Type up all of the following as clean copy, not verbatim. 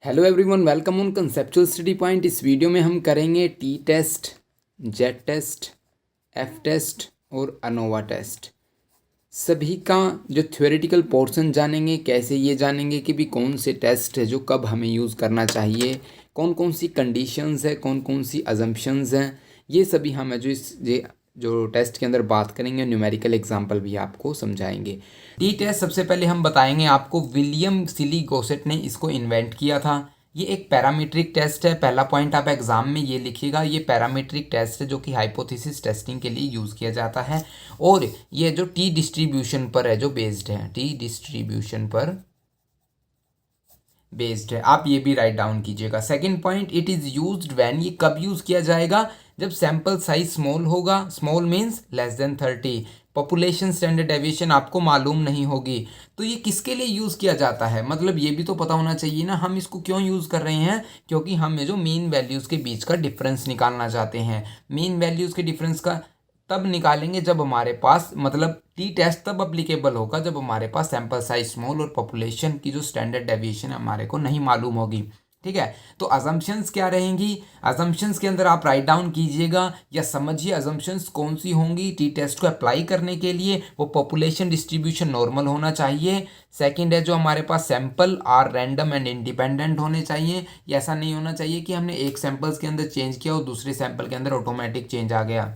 Hello everyone, welcome on conceptual study point. इस video में हम करेंगे T test, Z test, F test और अनोवा टेस्ट। सभी का जो थ्योरेटिकल पोर्शन जानेंगे। कैसे ये जानेंगे कि भी कौन से टेस्ट है जो कब हमें यूज़ करना चाहिए, कौन कौन सी कंडीशंस है, कौन कौन सी अजम्पशंस हैं। ये सभी हम जो टेस्ट के अंदर बात करेंगे। न्यूमेरिकल एग्जाम्पल भी आपको समझाएंगे। टी टेस्ट सबसे पहले हम बताएंगे आपको, विलियम सिली गॉसेट ने इसको इन्वेंट किया था। ये एक पैरामीट्रिक टेस्ट है। पहला पॉइंट आप एग्जाम में ये लिखिएगा, ये पैरामीट्रिक टेस्ट है जो कि हाइपोथेसिस टेस्टिंग के लिए यूज़ किया जाता है। और ये जो टी डिस्ट्रीब्यूशन पर है जो बेस्ड है, टी डिस्ट्रीब्यूशन पर बेस्ड है। आप ये भी राइट डाउन कीजिएगा। Second point, it is used when, ये कब यूज़ किया जाएगा? जब सैंपल साइज स्मॉल होगा। Small means less than 30। Population standard deviation आपको मालूम नहीं होगी। तो ये किसके लिए यूज़ किया जाता है, मतलब ये भी तो पता होना चाहिए ना। हम इसको क्यों यूज़ कर रहे हैं? क्योंकि हम जो मीन वैल्यूज़ के बीच का डिफरेंस निकालना चाहते हैं। मीन वैल्यूज़ के डिफरेंस का तब निकालेंगे जब हमारे पास, मतलब टी टेस्ट तब अप्लीकेबल होगा जब हमारे पास सैंपल साइज स्मॉल और पॉपुलेशन की जो स्टैंडर्ड डेविएशन हमारे को नहीं मालूम होगी। ठीक है, तो अजम्पशंस क्या रहेंगी? अजम्पशंस के अंदर आप राइट डाउन कीजिएगा या समझिए अजम्पशंस कौन सी होंगी टी टेस्ट को अप्लाई करने के लिए। वो पॉपुलेशन डिस्ट्रीब्यूशन नॉर्मल होना चाहिए। सेकंड है जो हमारे पास sample are random and independent होने चाहिए। ये ऐसा नहीं होना चाहिए कि हमने एक सैंपल्स के अंदर चेंज किया और दूसरे सैंपल के अंदर ऑटोमेटिक चेंज आ गया।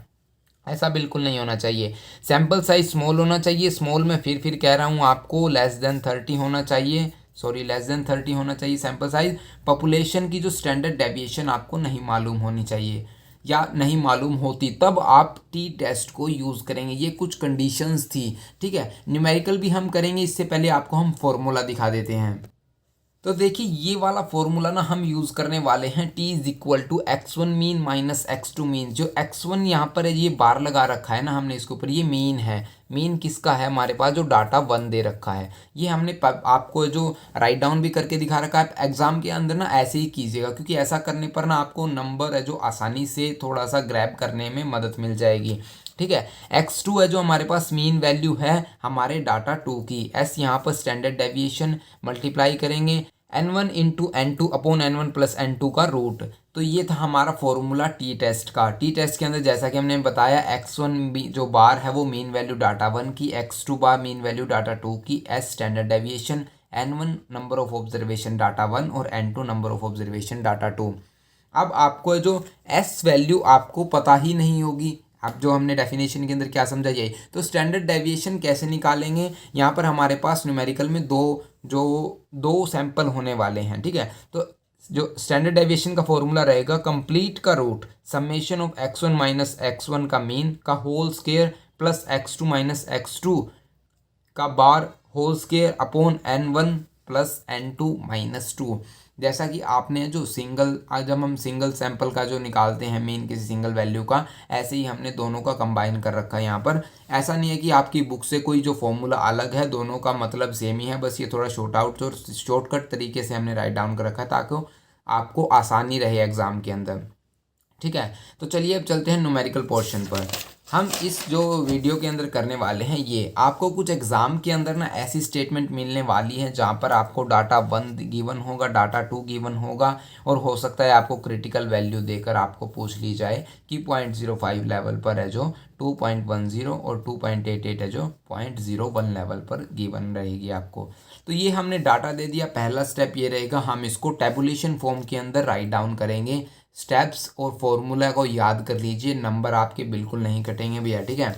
ऐसा बिल्कुल नहीं होना चाहिए। सैंपल साइज स्मॉल होना चाहिए। स्मॉल में फिर कह रहा हूँ आपको, लेस देन 30 होना चाहिए। सॉरी, लेस देन 30 होना चाहिए सैंपल साइज। पॉपुलेशन की जो स्टैंडर्ड डेविएशन आपको नहीं मालूम होनी चाहिए या नहीं मालूम होती, तब आप टी टेस्ट को यूज़ करेंगे। ये कुछ कंडीशंस थी। ठीक है, न्यूमेरिकल भी हम करेंगे। इससे पहले आपको हम फॉर्मूला दिखा देते हैं। तो देखिए, ये वाला फॉर्मूला ना हम यूज़ करने वाले हैं, t is equal to x1 mean minus x2 mean. जो x1 यहाँ पर है, ये बार लगा रखा है ना हमने इसके ऊपर, ये मीन है। मीन किसका है? हमारे पास जो डाटा 1 दे रखा है। ये हमने आपको जो राइट डाउन भी करके दिखा रखा है। एग्जाम के अंदर ना ऐसे ही कीजिएगा, क्योंकि ऐसा करने पर ना आपको नंबर है जो आसानी से थोड़ा सा ग्रैब करने में मदद मिल जाएगी। ठीक है, x2 है जो हमारे पास मीन वैल्यू है हमारे डाटा 2 की। s यहाँ पर स्टैंडर्ड डेविएशन, मल्टीप्लाई करेंगे n1 into n2 upon n1 plus n2 का रूट। तो ये था हमारा फॉर्मूला टी टेस्ट का। टी टेस्ट के अंदर जैसा कि हमने बताया, x1 जो बार है वो मीन वैल्यू डाटा 1 की, x2 बार मीन वैल्यू डाटा 2 की, s standard deviation, n1 number of observation data 1 और n2 number of observation data 2। अब आपको जो s वैल्यू आपको पता ही नहीं होगी। अब जो हमने डेफिनेशन के अंदर क्या समझा जाए, तो स्टैंडर्ड डेविएशन कैसे निकालेंगे? यहाँ पर हमारे पास न्यूमेरिकल में दो सैंपल होने वाले हैं। ठीक है, तो जो स्टैंडर्ड डेविएशन का फॉर्मूला रहेगा, कंप्लीट का root summation of x1 minus x1 का मीन का whole square plus x2 minus x2 का bar whole square upon n1 plus n2 minus 2। जैसा कि आपने जो जब हम सिंगल सैंपल का जो निकालते हैं मीन किसी सिंगल वैल्यू का, ऐसे ही हमने दोनों का कंबाइन कर रखा है यहाँ पर। ऐसा नहीं है कि आपकी बुक से कोई जो फॉर्मूला अलग है, दोनों का मतलब सेम ही है, बस ये थोड़ा शॉर्टकट तरीके से हमने राइट डाउन कर रखा है ताकि आपको आसानी रहे एग्ज़ाम के अंदर। ठीक है, तो चलिए अब चलते हैं न्यूमेरिकल पोर्शन पर। हम इस जो वीडियो के अंदर करने वाले हैं, ये आपको कुछ एग्ज़ाम के अंदर ना ऐसी स्टेटमेंट मिलने वाली है जहाँ पर आपको डाटा 1 गिवन होगा, डाटा 2 गिवन होगा, और हो सकता है आपको क्रिटिकल वैल्यू देकर आपको पूछ ली जाए कि 0.05 लेवल पर है जो 2.10 और 2.88 है जो 0.01 लेवल पर गिवन रहेगी आपको। तो ये हमने डाटा दे दिया। पहला स्टेप ये रहेगा, हम इसको टेबुलेशन फॉर्म के अंदर राइट डाउन करेंगे। स्टेप्स और फॉर्मूला को याद कर लीजिए, नंबर आपके बिल्कुल नहीं कटेंगे भैया। ठीक है,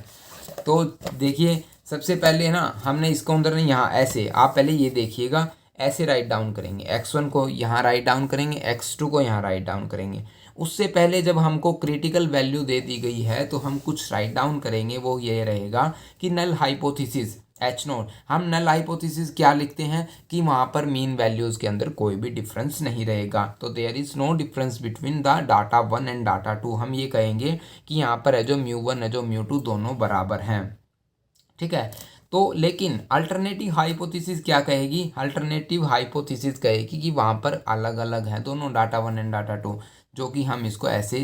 तो देखिए सबसे पहले ना हमने इसको अंदर नहीं, यहाँ ऐसे आप पहले ये देखिएगा, ऐसे राइट डाउन करेंगे। x1 को यहाँ राइट डाउन करेंगे, x2 को यहाँ राइट डाउन करेंगे। उससे पहले जब हमको क्रिटिकल वैल्यू दे दी गई है तो हम कुछ राइट डाउन करेंगे। वो ये रहेगा कि नल हाइपोथेसिस H0, हम नल हाइपोथेसिस क्या लिखते हैं कि वहाँ पर मीन वैल्यूज़ के अंदर कोई भी डिफरेंस नहीं रहेगा। तो there is no difference between the data 1 and data 2। हम ये कहेंगे कि यहाँ पर है जो μ1 है जो μ2 दोनों बराबर हैं। ठीक है, तो लेकिन अल्टरनेटिव हाइपोथेसिस क्या कहेगी? अल्टरनेटिव हाइपोथेसिस कहेगी कि वहाँ पर अलग अलग हैं दोनों डाटा 1 एंड डाटा 2, जो कि हम इसको ऐसे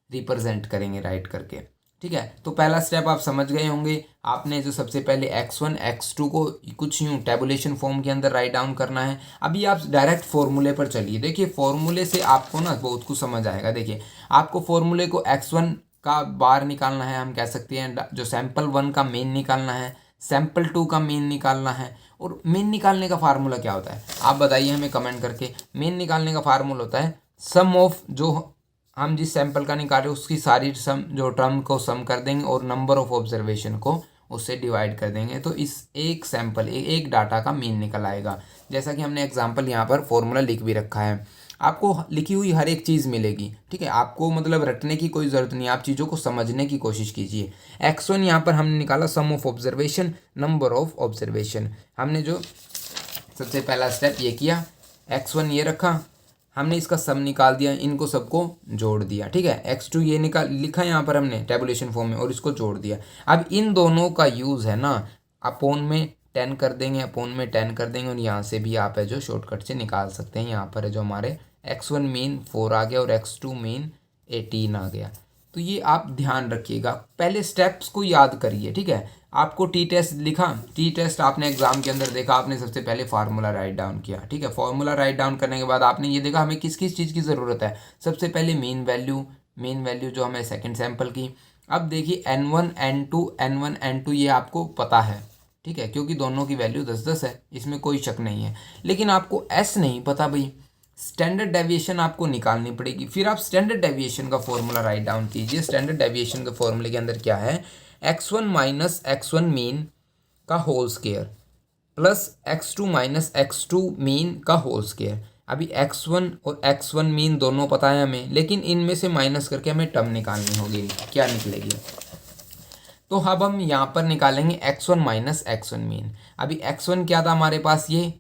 रिप्रेजेंट करेंगे राइट करके। ठीक है, तो पहला स्टेप आप समझ गए होंगे। आपने जो सबसे पहले x1 x2 को कुछ यूँ टेबुलेशन फॉर्म के अंदर राइट डाउन करना है। अभी आप डायरेक्ट फॉर्मूले पर चलिए। देखिए फॉर्मूले से आपको ना बहुत कुछ समझ आएगा। देखिए आपको फॉर्मूले को x1 का बार निकालना है, हम कह सकते हैं जो सैम्पल 1 का मेन निकालना है, सैम्पल 2 का मेन निकालना है। और मेन निकालने का फार्मूला क्या होता है आप बताइए हमें कमेंट करके। मेन निकालने का फार्मूला होता है सम ऑफ, जो हम जिस सैंपल का निकालें उसकी सारी सम, जो टर्म को सम कर देंगे और नंबर ऑफ ऑब्जर्वेशन को उससे डिवाइड कर देंगे, तो इस एक सैंपल एक डाटा का मीन निकल आएगा। जैसा कि हमने एग्जांपल यहाँ पर फॉर्मूला लिख भी रखा है, आपको लिखी हुई हर एक चीज़ मिलेगी। ठीक है, आपको मतलब रटने की कोई ज़रूरत नहीं, आप चीज़ों को समझने की कोशिश कीजिए। x1 यहाँ पर हमने निकाला sum of observation, number of observation. हमने जो सबसे पहला स्टेप ये किया, x1 ये रखा, हमने इसका सम निकाल दिया, इनको सबको जोड़ दिया। ठीक है, x2 ये निकाल लिखा यहाँ पर हमने टेबुलेशन फॉर्म में और इसको जोड़ दिया। अब इन दोनों का यूज़ है ना, अपोन में 10 कर देंगे, अपोन में 10 कर देंगे और यहाँ से भी आप है जो शॉर्टकट से निकाल सकते हैं। यहाँ पर है जो हमारे x1 मीन 4 आ गया और x2 मीन 18 आ गया। तो ये आप ध्यान रखिएगा, पहले स्टेप्स को याद करिए। ठीक है, आपको टी टेस्ट लिखा, टी टेस्ट आपने एग्जाम के अंदर देखा, आपने सबसे पहले फार्मूला राइट डाउन किया। ठीक है, फार्मूला राइट डाउन करने के बाद आपने ये देखा हमें किस किस चीज़ की ज़रूरत है। सबसे पहले मेन वैल्यू जो हमें सेकंड सैंपल की। अब देखिए n1 n2 ये आपको पता है। ठीक है, क्योंकि दोनों की वैल्यू 10-10 है, इसमें कोई शक नहीं है। लेकिन आपको s नहीं पता भाई, स्टैंडर्ड डेविएशन आपको निकालनी पड़ेगी। फिर आप स्टैंडर्ड डेविएशन का फॉर्मूला राइट डाउन कीजिए। स्टैंडर्ड डेविएशन के फॉर्मूले के अंदर क्या है, x1 माइनस x1 मीन का whole square plus x2 minus x2 mean का होल स्क्वायर। अभी x1 और x1 मीन दोनों पता है हमें, लेकिन इनमें से माइनस करके हमें टर्म निकालनी होगी। क्या निकलेगी, तो अब हम यहाँ पर निकालेंगे x1 माइनस x1 मीन। अभी x1 क्या था हमारे पास, ये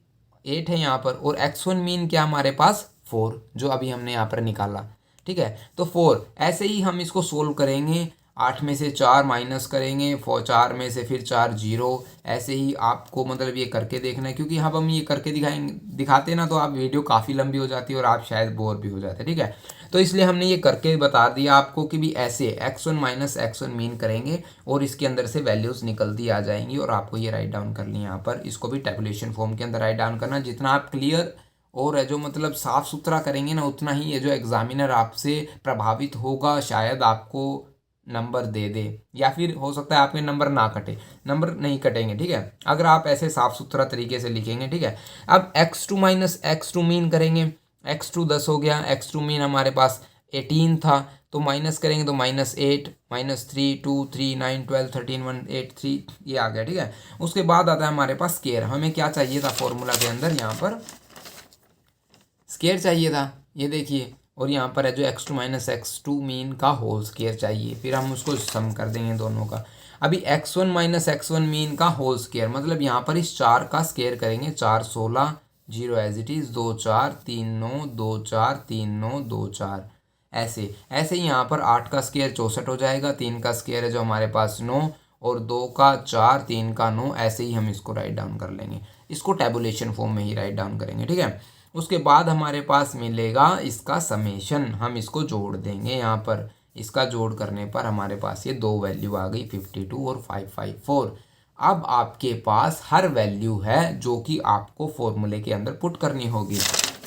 8 है यहाँ पर, और x1 मीन क्या हमारे पास 4, जो अभी हमने यहाँ पर निकाला। ठीक है, तो 4 ऐसे ही हम इसको सोल्व करेंगे। 8 में से 4 माइनस करेंगे, 4 में से फिर 4 0, ऐसे ही आपको मतलब ये करके देखना है। क्योंकि अब हम ये करके दिखाते ना तो आप वीडियो काफ़ी लंबी हो जाती है और आप शायद बोर भी हो जाते हैं। ठीक है, तो इसलिए हमने ये करके बता दिया आपको कि भी ऐसे x1 माइनस x1 मीन करेंगे और इसके अंदर से वैल्यूज़ निकलती आ जाएंगी और आपको ये राइट डाउन करनी है। यहाँ पर इसको भी टेबुलेशन फॉर्म के अंदर राइट डाउन करना। जितना आप क्लियर और है जो मतलब साफ़ सुथरा करेंगे ना, उतना ही ये जो एग्जामिनर आपसे प्रभावित होगा, शायद आपको नंबर दे दे, या फिर हो सकता है आपके नंबर ना कटे, नंबर नहीं कटेंगे। ठीक है, अगर आप ऐसे साफ़ सुथरा तरीके से लिखेंगे। ठीक है, अब x2 माइनस x2 मीन करेंगे, x2 10 हो गया, x2 मीन हमारे पास 18 था, तो माइनस करेंगे तो -8 -3 2 3 9 12 13 1 8 3 ये आ गया। ठीक है, उसके बाद आता है हमारे पास स्केयर। हमें क्या चाहिए था फॉर्मूला के अंदर, यहाँ पर स्केयर चाहिए था, ये देखिए, और यहाँ पर है जो x2 माइनस x2 मीन का होल स्केयर चाहिए। फिर हम उसको सम कर देंगे दोनों का। अभी x1 माइनस x1 मीन का होल स्केयर मतलब यहाँ पर इस 4 का स्केयर करेंगे। 4 16 0 एज इट इज़, 2 4 3 9 2 4 3 9 2 4, ऐसे ऐसे ही यहाँ पर 8 का स्केयर 64 हो जाएगा। 3 का स्केयर है जो हमारे पास 9 और 2 का 4 3 का 9, ऐसे ही हम इसको राइट डाउन कर लेंगे। इसको टेबुलेशन फॉर्म में ही राइट डाउन करेंगे। ठीक है, उसके बाद हमारे पास मिलेगा इसका समेशन, हम इसको जोड़ देंगे। यहाँ पर इसका जोड़ करने पर हमारे पास ये दो वैल्यू आ गई 52 और 554। अब आपके पास हर वैल्यू है जो कि आपको फॉर्मूले के अंदर पुट करनी होगी।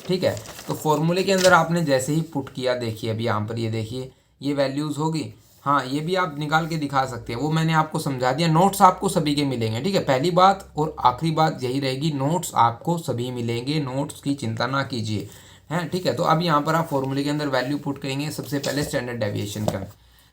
ठीक है, तो फॉर्मूले के अंदर आपने जैसे ही पुट किया, देखिए अभी यहाँ पर ये देखिए ये वैल्यूज़ होगी। हाँ, ये भी आप निकाल के दिखा सकते हैं, वो मैंने आपको समझा दिया। नोट्स आपको सभी के मिलेंगे। ठीक है, पहली बात और आखिरी बात यही रहेगी, नोट्स आपको सभी मिलेंगे, नोट्स की चिंता ना कीजिए। हैं, ठीक है, तो अब यहाँ पर आप फॉर्मूले के अंदर वैल्यू पुट करेंगे। सबसे पहले स्टैंडर्ड डेविएशन का,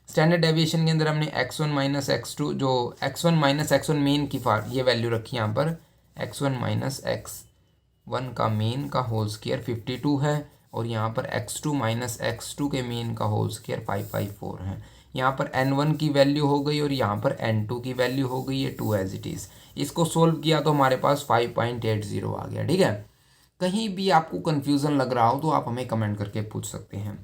स्टैंडर्ड डेविएशन के अंदर हमने x1 माइनस x2, जो x1 माइनस x1 मीन की ये वैल्यू रखी यहाँ पर, x1 माइनस x1 का मीन का होल स्क्वायर 52 है, और यहाँ पर x2 माइनस x2 के मीन का होल स्क्वायर 554 है। यहाँ पर n1 की वैल्यू हो गई और यहाँ पर n2 की वैल्यू हो गई है 2 एज इट इज़। इसको सोल्व किया तो हमारे पास 5.80 आ गया। ठीक है, कहीं भी आपको कन्फ्यूज़न लग रहा हो तो आप हमें कमेंट करके पूछ सकते हैं।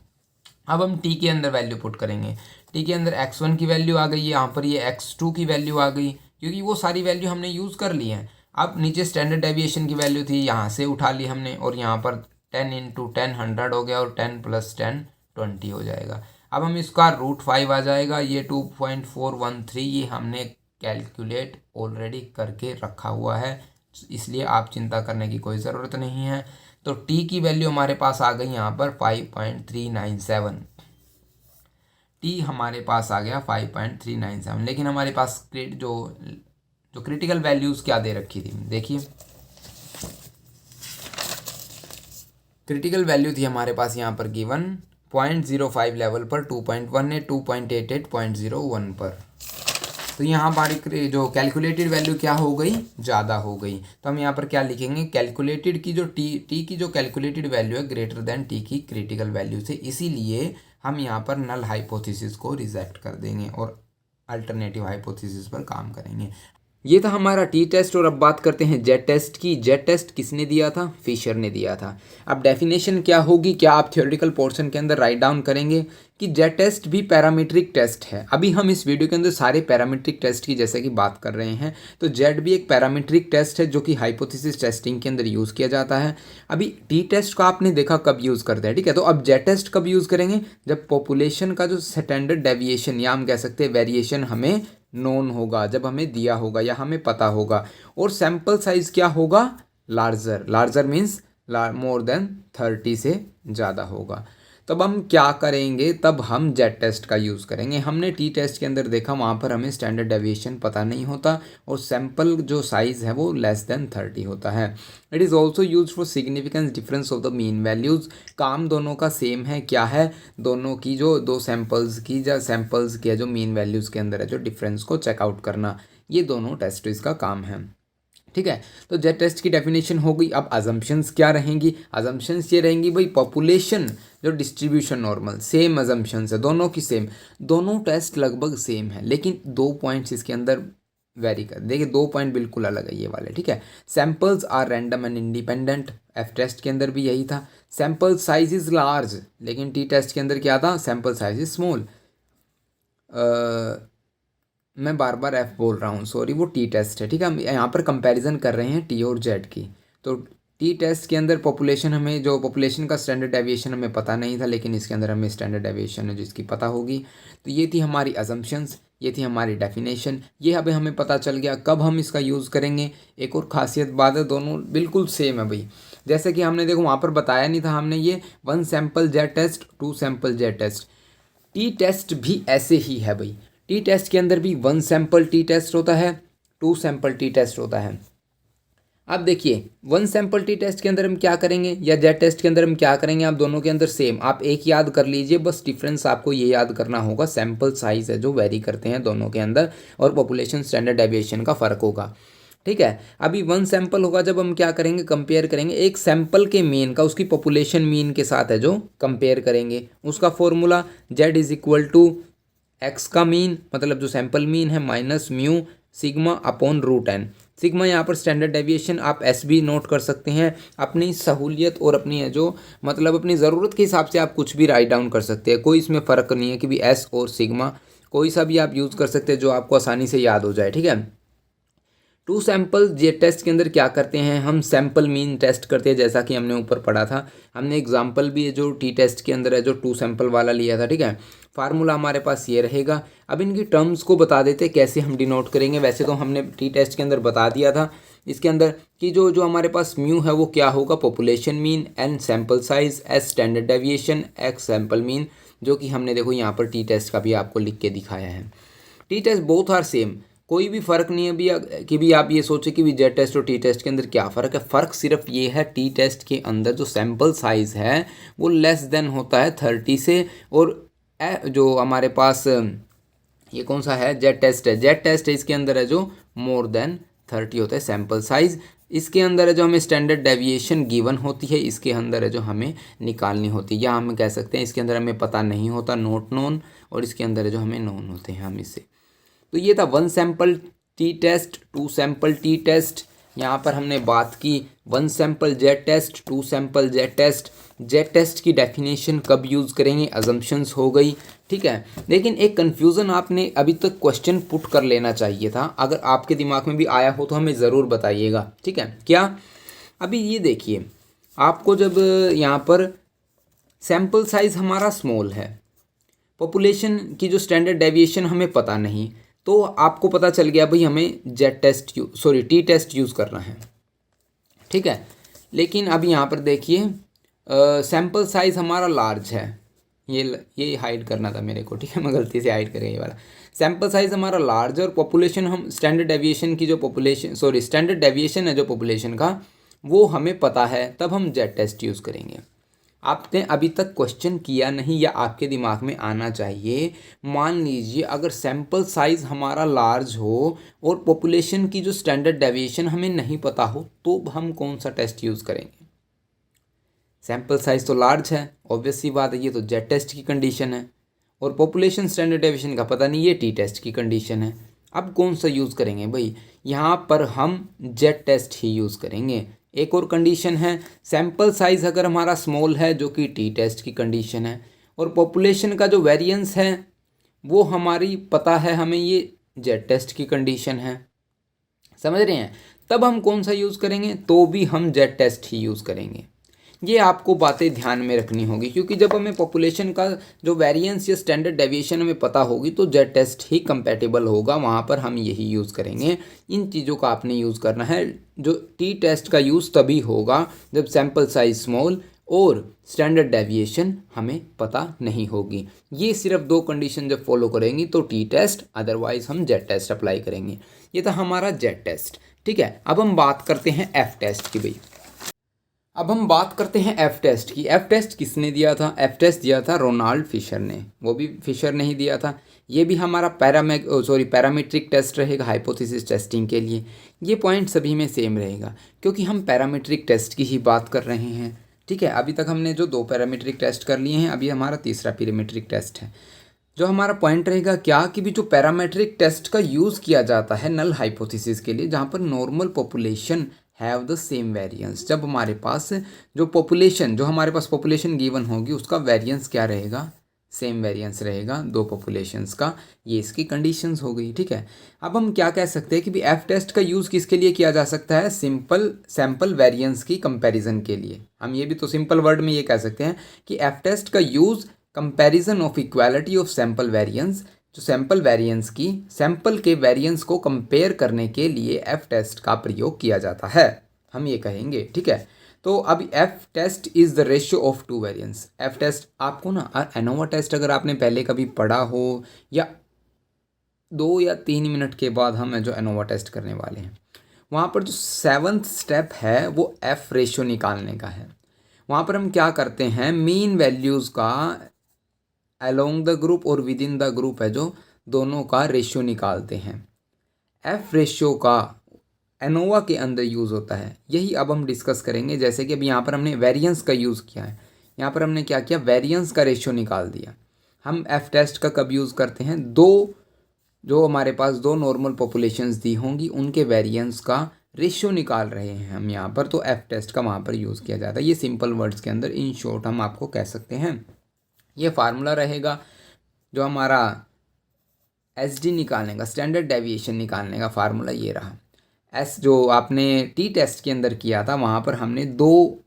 अब हम t के अंदर वैल्यू पुट करेंगे। t के अंदर x1 की वैल्यू आ गई, यहाँ पर ये x2 की वैल्यू आ गई, क्योंकि वो सारी वैल्यू हमने यूज़ कर ली हैं। अब नीचे स्टैंडर्ड डेविएशन की वैल्यू थी, यहाँ से उठा ली हमने, और यहाँ पर 10 × 10 100 हो गया और 10 + 10 20 हो जाएगा। अब हम इसका √5 आ जाएगा, ये 2.413 ये हमने कैलकुलेट ऑलरेडी करके रखा हुआ है, इसलिए आप चिंता करने की कोई ज़रूरत नहीं है। तो टी की वैल्यू हमारे पास आ गई यहाँ पर 5.397, टी हमारे पास आ गया 5.397, लेकिन हमारे पास जो क्रिटिकल वैल्यूज़ क्या दे रखी थी, देखिए क्रिटिकल वैल्यू थी हमारे पास यहाँ पर गिवन 0.05 लेवल पर, 2.18, 2.88, 0.01 पर। तो यहाँ हमारी जो कैलकुलेटेड वैल्यू क्या हो गई, ज़्यादा हो गई। तो हम यहाँ पर क्या लिखेंगे, कैलकुलेटेड की जो टी की जो कैलकुलेटेड वैल्यू है ग्रेटर देन टी की क्रिटिकल वैल्यू से, इसीलिए हम यहाँ पर नल हाइपोथेसिस को रिजेक्ट कर देंगे और अल्टरनेटिव हाइपोथेसिस पर काम करेंगे। ये था हमारा टी टेस्ट। और अब बात करते हैं जेड टेस्ट की। जेड टेस्ट किसने दिया था, फिशर ने दिया था। अब डेफिनेशन क्या होगी, क्या आप थ्योरेटिकल पोर्शन के अंदर राइट डाउन करेंगे कि जेड टेस्ट भी पैरामीट्रिक टेस्ट है। अभी हम इस वीडियो के अंदर सारे पैरामीट्रिक टेस्ट की जैसे कि बात कर रहे हैं, तो जेड भी एक पैरामीट्रिक टेस्ट है जो कि हाइपोथेसिस टेस्टिंग के अंदर यूज़ किया जाता है। अभी टी टेस्ट को आपने देखा कब यूज़ करते हैं, ठीक है। तो अब जेड टेस्ट कब यूज़ करेंगे, जब पॉपुलेशन का जो स्टैंडर्ड डेविएशन या हम कह सकते हैं वेरिएशन हमें नोन होगा, जब हमें दिया होगा या हमें पता होगा, और सैंपल साइज क्या होगा, लार्जर मीन्स मोर देन 30 से ज़्यादा होगा। तब हम क्या करेंगे, तब हम जेड टेस्ट का यूज़ करेंगे। हमने टी टेस्ट के अंदर देखा वहाँ पर हमें स्टैंडर्ड डेविएशन पता नहीं होता और सैंपल जो साइज़ है वो लेस देन 30 होता है। It is also use for significance difference of the mean values. काम दोनों का सेम है, क्या है, दोनों की जो दो सैंपल्स की जो मीन वैल्यूज़ के अंदर है जो डिफरेंस को चेकआउट करना, ये दोनों टेस्ट इसका काम है, ठीक है। तो जेड टेस्ट की डेफिनेशन हो गई। अब अजम्पशंस क्या रहेंगी, अजम्पशंस ये रहेंगी भाई पॉपुलेशन जो डिस्ट्रीब्यूशन नॉर्मल, सेम अजम्पशंस है दोनों की सेम, दोनों टेस्ट लगभग सेम है, लेकिन 2 पॉइंट्स इसके अंदर वेरी कर, देखिए 2 पॉइंट बिल्कुल अलग है ये वाले, ठीक है। Samples are random and independent, F test के अंदर भी यही था। सैंपल साइज इज लार्ज, लेकिन टी टेस्ट के अंदर क्या था, सैंपल साइज इज स्मॉल। मैं बार बार एफ बोल रहा हूँ, सॉरी, वो टी टेस्ट है, ठीक है। हम यहाँ पर कंपैरिजन कर रहे हैं टी और जेड की। तो टी टेस्ट के अंदर पॉपुलेशन, हमें जो पॉपुलेशन का स्टैंडर्ड डेविएशन हमें पता नहीं था, लेकिन इसके अंदर हमें स्टैंडर्ड डेविएशन है जिसकी पता होगी। तो ये थी हमारी अजम्पशंस, ये थी हमारी डेफिनेशन। ये अभी हमें पता चल गया कब हम इसका यूज़ करेंगे। एक और खासियत बात है, दोनों बिल्कुल सेम है भाई, जैसे कि हमने देखो वहाँ पर बताया नहीं था हमने, ये 1 sample Z test, 2 sample Z test. T test भी ऐसे ही है भाई, टी टेस्ट के अंदर भी 1 सैंपल टी टेस्ट होता है, 2 सैंपल टी टेस्ट होता है। अब देखिए 1 सैंपल टी टेस्ट के अंदर हम क्या करेंगे या जेड टेस्ट के अंदर हम क्या करेंगे, आप दोनों के अंदर सेम, आप एक याद कर लीजिए, बस डिफरेंस आपको ये याद करना होगा, सैंपल साइज है जो वेरी करते हैं दोनों के अंदर, और पॉपुलेशन स्टैंडर्ड डेविएशन का फ़र्क होगा, ठीक है। अभी 1 सैंपल होगा, जब हम क्या करेंगे, कंपेयर करेंगे एक सैंपल के मीन का उसकी पॉपुलेशन मीन के साथ है जो कंपेयर करेंगे, उसका formula Z is equal to X का मीन, मतलब जो सैंपल मीन है, minus mu sigma upon √n। Sigma यहाँ पर स्टैंडर्ड डेविएशन, आप एस भी नोट कर सकते हैं, अपनी सहूलियत और अपनी जो मतलब अपनी ज़रूरत के हिसाब से आप कुछ भी राइट डाउन कर सकते हैं, कोई इसमें फ़र्क नहीं है कि भी एस और सिग्मा कोई सा भी आप यूज़ कर सकते हैं जो आपको आसानी से याद हो जाए, ठीक है। 2 सैंपल जे टेस्ट के अंदर क्या करते हैं, हम सैंपल मीन टेस्ट करते हैं, जैसा कि हमने ऊपर पढ़ा था। हमने एग्जांपल भी जो टी टेस्ट के अंदर है जो 2 सैंपल वाला लिया था, ठीक है। फार्मूला हमारे पास ये रहेगा। अब इनकी टर्म्स को बता देते कैसे हम डिनोट करेंगे। वैसे तो हमने टी टेस्ट के अंदर बता दिया था इसके अंदर कि जो हमारे पास म्यू है वो क्या होगा, population mean, N sample size, S standard deviation, X sample mean, जो कि हमने देखो यहाँ पर टी टेस्ट का भी आपको लिख के दिखाया है। T test both are same, कोई भी फ़र्क नहीं है भी कि भी आप ये सोचे कि भी जेड टेस्ट और टी टेस्ट के अंदर क्या फ़र्क है। फ़र्क सिर्फ ये है, टी टेस्ट के अंदर जो सैंपल साइज़ है वो लेस देन होता है 30 से, और जो हमारे पास ये कौन सा है, जेड टेस्ट है, जेड टेस्ट है, इसके अंदर है जो मोर देन 30 होता है सैंपल साइज़। इसके अंदर है जो हमें स्टैंडर्ड डेविएशन गिवन होती है, इसके अंदर है जो हमें निकालनी होती है, या हम कह सकते हैं इसके अंदर हमें पता नहीं होता, नोट नोन, और इसके अंदर है जो हमें नोन होते हैं हम इससे। तो ये था 1 sample T test, 2 sample T test. यहाँ पर हमने बात की 1 sample Z test, 2 sample Z test. Z test की डेफिनेशन कब यूज़ करेंगे, अजम्पशंस हो गई, ठीक है। लेकिन एक कन्फ्यूज़न आपने अभी तक क्वेश्चन पुट कर लेना चाहिए था, अगर आपके दिमाग में भी आया हो तो हमें ज़रूर बताइएगा, ठीक है। क्या, अभी ये देखिए, आपको जब यहाँ पर सैंपल साइज़ हमारा स्मॉल है, पॉपुलेशन की जो स्टैंडर्ड डेविएशन हमें पता नहीं, तो आपको पता चल गया भाई हमें टी टेस्ट यूज़ करना है, ठीक है। लेकिन अब यहाँ पर देखिए सैम्पल साइज़ हमारा लार्ज है, ये हाइड करना था मेरे को, ठीक है, मैं गलती से हाइड कर गया ये वाला। सैम्पल साइज़ हमारा लार्ज है और पॉपुलेशन हम स्टैंडर्ड डेविएशन है जो पॉपुलेशन का, वो हमें पता है, तब हम जेड टेस्ट यूज़ करेंगे। आपने अभी तक क्वेश्चन किया नहीं या आपके दिमाग में आना चाहिए, मान लीजिए अगर सैम्पल साइज़ हमारा लार्ज हो और पॉपुलेशन की जो स्टैंडर्ड डेविएशन हमें नहीं पता हो, तो हम कौन सा टेस्ट यूज़ करेंगे। सैम्पल साइज़ तो लार्ज है, ऑब्वियस सी बात है, ये तो जेड टेस्ट की कंडीशन है, और पॉपुलेशन स्टैंडर्ड डेविएशन का पता नहीं, ये टी टेस्ट की कंडीशन है। अब कौन सा यूज़ करेंगे भाई, यहाँ पर हम जेड टेस्ट ही यूज़ करेंगे। एक और कंडीशन है, सैम्पल साइज़ अगर हमारा स्मॉल है जो कि टी टेस्ट की कंडीशन है, और पॉपुलेशन का जो वेरिएंस है वो हमारी पता है हमें, ये जेड टेस्ट की कंडीशन है, समझ रहे हैं। तब हम कौन सा यूज़ करेंगे, तो भी हम जेड टेस्ट ही यूज़ करेंगे। ये आपको बातें ध्यान में रखनी होगी, क्योंकि जब हमें पॉपुलेशन का जो वेरिएंस या स्टैंडर्ड डेविएशन हमें पता होगी तो जेड टेस्ट ही कंपैटिबल होगा, वहाँ पर हम यही यूज़ करेंगे। इन चीज़ों का आपने यूज़ करना है। जो टी टेस्ट का यूज़ तभी होगा जब सैम्पल साइज स्मॉल और स्टैंडर्ड डेविएशन हमें पता नहीं होगी। ये सिर्फ दो कंडीशन जब फॉलो करेंगी तो टी टेस्ट, अदरवाइज हम जेड टेस्ट अप्लाई करेंगे। ये था हमारा जेड टेस्ट, ठीक है। अब हम बात करते हैं एफ टेस्ट की भाई। अब हम बात करते हैं एफ टेस्ट की। एफ टेस्ट किसने दिया था, एफ टेस्ट दिया था रोनाल्ड फिशर ने, वो भी फिशर ने ही दिया था। ये भी हमारा पैरामीट्रिक टेस्ट रहेगा हाइपोथेसिस टेस्टिंग के लिए। ये पॉइंट सभी में सेम रहेगा, क्योंकि हम पैरामीट्रिक टेस्ट की ही बात कर रहे हैं, ठीक है। अभी तक हमने जो 2 पैरामीट्रिक टेस्ट कर लिए हैं, अभी हमारा तीसरा पैरामीट्रिक टेस्ट है। जो हमारा पॉइंट रहेगा क्या कि भी जो पैरामीट्रिक टेस्ट का यूज़ किया जाता है नल हाइपोथेसिस के लिए, जहाँ पर normal population have the same variance. जब हमारे पास जो हमारे पास पॉपुलेशन गिवन होगी उसका वेरिएंस क्या रहेगा, सेम वेरिएंस रहेगा 2 पॉपुलेशंस का। ये इसकी कंडीशंस हो गई, ठीक है। अब हम क्या कह सकते हैं कि भी एफ टेस्ट का यूज़ किसके लिए किया जा सकता है, सिंपल सैम्पल वेरिएंस की कंपैरिजन के लिए। हम ये भी तो सिंपल वर्ड में ये कह सकते हैं कि एफ टेस्ट का use comparison of equality of sample variance, जो सैम्पल वेरिएंस की सैम्पल के वेरिएंस को कंपेयर करने के लिए एफ टेस्ट का प्रयोग किया जाता है, हम ये कहेंगे, ठीक है। तो अब F test is the ratio of 2 variance. F test आपको ना एनोवा टेस्ट अगर आपने पहले कभी पढ़ा हो, या 2 या 3 मिनट के बाद हम जो एनोवा टेस्ट करने वाले हैं, वहाँ पर जो 7th स्टेप है वो एफ रेशियो निकालने का है। वहाँ पर हम क्या करते हैं, मीन वैल्यूज़ का अलोंग द ग्रुप और विद इन द ग्रुप है जो दोनों का रेशियो निकालते हैं। एफ रेशियो का एनोवा के अंदर यूज़ होता है, यही अब हम डिस्कस करेंगे। जैसे कि अब यहाँ पर हमने वेरिएंस का यूज़ किया है, यहाँ पर हमने क्या किया, वेरिएंस का रेशियो निकाल दिया। हम एफ टेस्ट का कब यूज़ करते हैं, जो हमारे पास 2 नॉर्मल पॉपुलेशंस दी होंगी उनके वेरिएंस का रेशियो निकाल रहे हैं हम यहाँ पर, तो एफ टेस्ट का वहाँ पर यूज़ किया जाता है। ये सिंपल वर्ड्स के अंदर इन शॉर्ट हम आपको कह सकते हैं। ये फार्मूला रहेगा जो हमारा एसडी निकालने का, स्टैंडर्ड डेविएशन निकालने का फार्मूला ये रहा। एस जो आपने टी टेस्ट के अंदर किया था, वहाँ पर हमने 2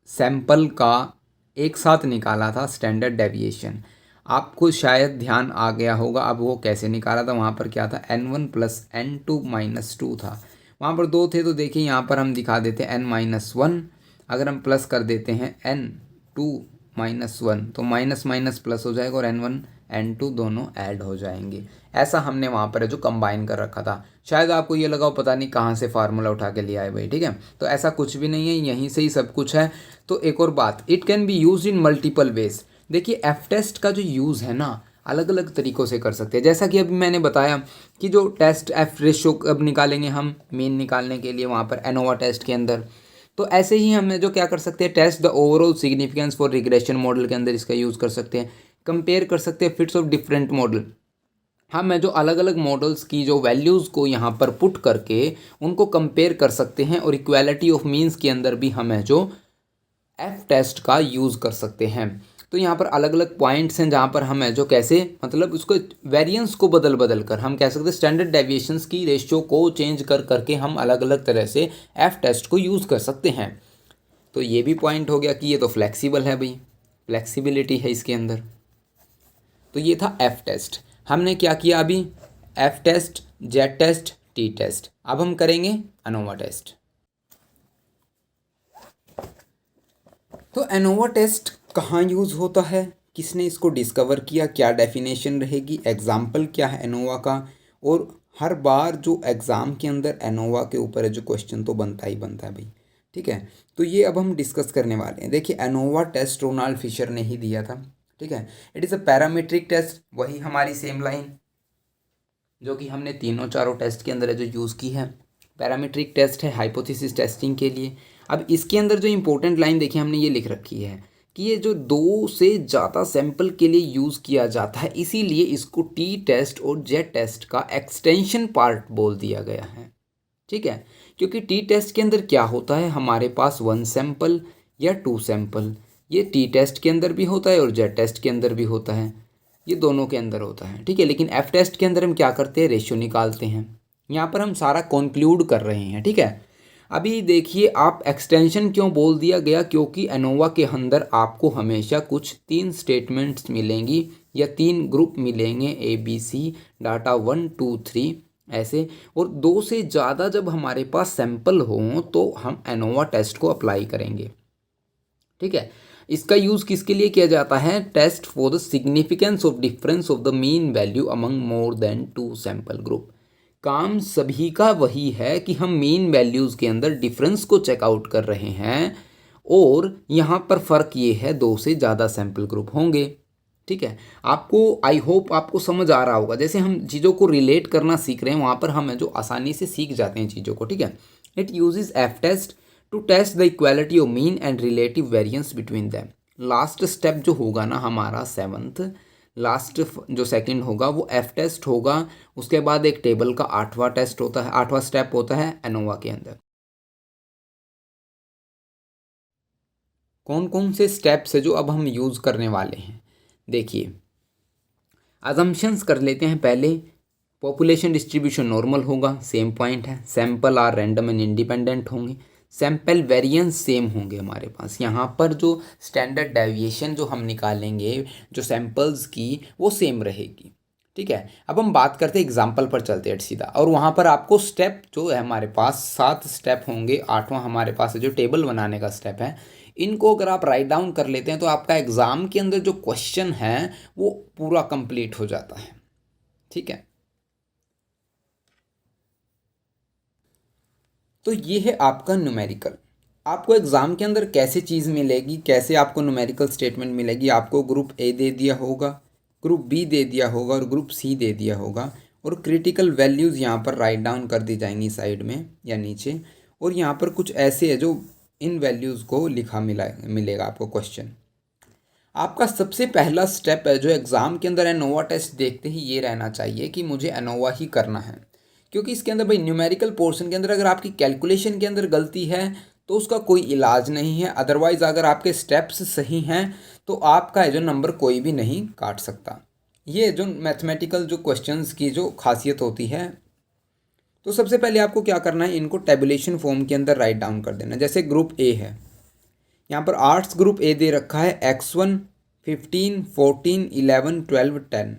सैंपल का एक साथ निकाला था स्टैंडर्ड डेविएशन। आपको शायद ध्यान आ गया होगा अब वो कैसे निकाला था। वहाँ पर क्या था, n1 + n2 - 2 था। वहाँ पर 2 थे, तो देखिए यहाँ पर हम दिखा देते हैं n-1, अगर हम प्लस कर देते हैं n2 - 1 तो माइनस माइनस प्लस हो जाएगा और n1 n2 दोनों ऐड हो जाएंगे। ऐसा हमने वहाँ पर जो कंबाइन कर रखा था। शायद आपको ये लगा हो पता नहीं कहाँ से फार्मूला उठा के ले आए भाई, ठीक है। तो ऐसा कुछ भी नहीं है, यहीं से ही सब कुछ है। तो एक और बात, it can be use in multiple ways. देखिए एफ टेस्ट का जो यूज़ है ना, अलग अलग तरीक़ों से कर सकते हैं। जैसा कि अभी मैंने बताया कि जो टेस्ट एफ रेशियो कब निकालेंगे हम, मीन निकालने के लिए वहाँ पर एनोवा टेस्ट के अंदर। तो ऐसे ही हम जो क्या कर सकते हैं, test the overall significance for regression model के अंदर इसका यूज़ कर सकते हैं। कंपेयर कर सकते हैं फिट्स ऑफ डिफरेंट मॉडल। हम जो अलग अलग मॉडल्स की जो वैल्यूज़ को यहाँ पर पुट करके उनको कंपेयर कर सकते हैं, और इक्वालिटी ऑफ मीन्स के अंदर भी हम जो एफ टेस्ट का यूज़ कर सकते हैं। तो यहाँ पर अलग अलग पॉइंट्स हैं जहाँ पर हम जो कैसे मतलब उसको वेरिएंस को बदल कर हम कह सकते हैं स्टैंडर्ड डेविएशंस की रेशियो को चेंज करके हम अलग अलग तरह से एफ टेस्ट को यूज़ कर सकते हैं। तो ये भी पॉइंट हो गया कि ये तो फ्लेक्सिबल है भाई, फ्लेक्सिबिलिटी है इसके अंदर। तो ये था एफ टेस्ट। हमने क्या किया अभी, F test, Z test, T test. अब हम करेंगे एनोवा टेस्ट। तो एनोवा टेस्ट कहाँ यूज़ होता है, किसने इसको डिस्कवर किया, क्या डेफिनेशन रहेगी, एग्जाम्पल क्या है एनोवा का, और हर बार जो एग्ज़ाम के अंदर एनोवा के ऊपर है जो क्वेश्चन तो बनता ही बनता है भाई। ठीक है, तो ये अब हम डिस्कस करने वाले हैं। देखिए एनोवा टेस्ट रोनाल्ड फिशर ने ही दिया था। ठीक है, it is a parametric test, वही हमारी सेम लाइन जो कि हमने तीनों चारों टेस्ट के अंदर है जो यूज़ की है। पैरामीट्रिक टेस्ट है हाइपोथेसिस टेस्टिंग के लिए। अब इसके अंदर जो इंपॉर्टेंट लाइन देखिए हमने ये लिख रखी है कि ये जो 2 से ज़्यादा सैंपल के लिए यूज़ किया जाता है, इसीलिए इसको टी टेस्ट और जेड टेस्ट का एक्सटेंशन पार्ट बोल दिया गया है। ठीक है, क्योंकि टी टेस्ट के अंदर क्या होता है, हमारे पास 1 सैंपल या 2 सैंपल, ये टी टेस्ट के अंदर भी होता है और जेड टेस्ट के अंदर भी होता है, ये दोनों के अंदर होता है। ठीक है, लेकिन एफ टेस्ट के अंदर हम क्या करते हैं, रेशियो निकालते हैं। यहाँ पर हम सारा कंक्लूड कर रहे हैं। ठीक है, अभी देखिए आप एक्सटेंशन क्यों बोल दिया गया, क्योंकि एनोवा के अंदर आपको हमेशा कुछ 3 स्टेटमेंट्स मिलेंगी या 3 ग्रुप मिलेंगे, ए बी सी डाटा 1 2 3 ऐसे, और 2 से ज़्यादा जब हमारे पास सैंपल हों तो हम एनोवा टेस्ट को अप्लाई करेंगे। ठीक है, इसका यूज़ किसके लिए किया जाता है, test for the significance of difference of the mean value among more than 2 sample group. काम सभी का वही है कि हम मीन वैल्यूज़ के अंदर डिफरेंस को चेकआउट कर रहे हैं, और यहाँ पर फ़र्क ये है 2 से ज़्यादा सैंपल ग्रुप होंगे। ठीक है, आपको आई होप आपको समझ आ रहा होगा, जैसे हम चीज़ों को रिलेट करना सीख रहे हैं वहाँ पर हम है जो आसानी से सीख जाते हैं चीज़ों को। ठीक है, it uses F test to test the equality of mean and relative variance between them. Last step जो होगा ना हमारा 7th, लास्ट जो सेकंड होगा वो एफ टेस्ट होगा। उसके बाद एक टेबल का 8वां टेस्ट होता है, 8वां स्टेप होता है एनोवा के अंदर। कौन कौन से स्टेप्स है जो अब हम यूज़ करने वाले हैं, देखिए अजम्पशंस कर लेते हैं पहले। पॉपुलेशन डिस्ट्रीब्यूशन नॉर्मल होगा, सेम पॉइंट है। Sample are random and independent होंगे। सैंपल वेरिएंस सेम होंगे हमारे पास। यहाँ पर जो स्टैंडर्ड डेविएशन जो हम निकालेंगे जो सैंपल्स की वो सेम रहेगी। ठीक है, अब हम बात करते हैं एग्जाम्पल पर चलते हैं सीधा, और वहाँ पर आपको स्टेप जो है हमारे पास 7 स्टेप होंगे। 8वां हमारे पास जो टेबल बनाने का स्टेप है, इनको अगर आप राइट डाउन कर लेते हैं तो आपका एग्ज़ाम के अंदर जो क्वेश्चन है वो पूरा कंप्लीट हो जाता है। ठीक है, तो ये है आपका न्यूमेरिकल। आपको एग्ज़ाम के अंदर कैसे चीज़ मिलेगी, कैसे आपको न्यूमेरिकल स्टेटमेंट मिलेगी, आपको ग्रुप ए दे दिया होगा, ग्रुप बी दे दिया होगा और ग्रुप सी दे दिया होगा, और क्रिटिकल वैल्यूज़ यहाँ पर राइट डाउन कर दी जाएंगी साइड में या नीचे, और यहाँ पर कुछ ऐसे है जो इन वैल्यूज़ को लिखा मिलेगा आपको क्वेश्चन। आपका सबसे पहला स्टेप है जो एग्ज़ाम के अंदर एनोवा टेस्ट देखते ही ये रहना चाहिए कि मुझे एनोवा ही करना है, क्योंकि इसके अंदर भाई न्यूमेरिकल पोर्शन के अंदर अगर आपकी कैलकुलेशन के अंदर गलती है तो उसका कोई इलाज नहीं है। अदरवाइज़ अगर आपके स्टेप्स सही हैं तो आपका जो नंबर कोई भी नहीं काट सकता। ये जो मैथमेटिकल जो क्वेश्चंस की जो खासियत होती है, तो सबसे पहले आपको क्या करना है, इनको टेबुलेशन फॉर्म के अंदर राइट डाउन कर देना। जैसे ग्रुप ए है, यहाँ पर आर्ट्स ग्रुप ए दे रखा है x1 15 14 11 12 10।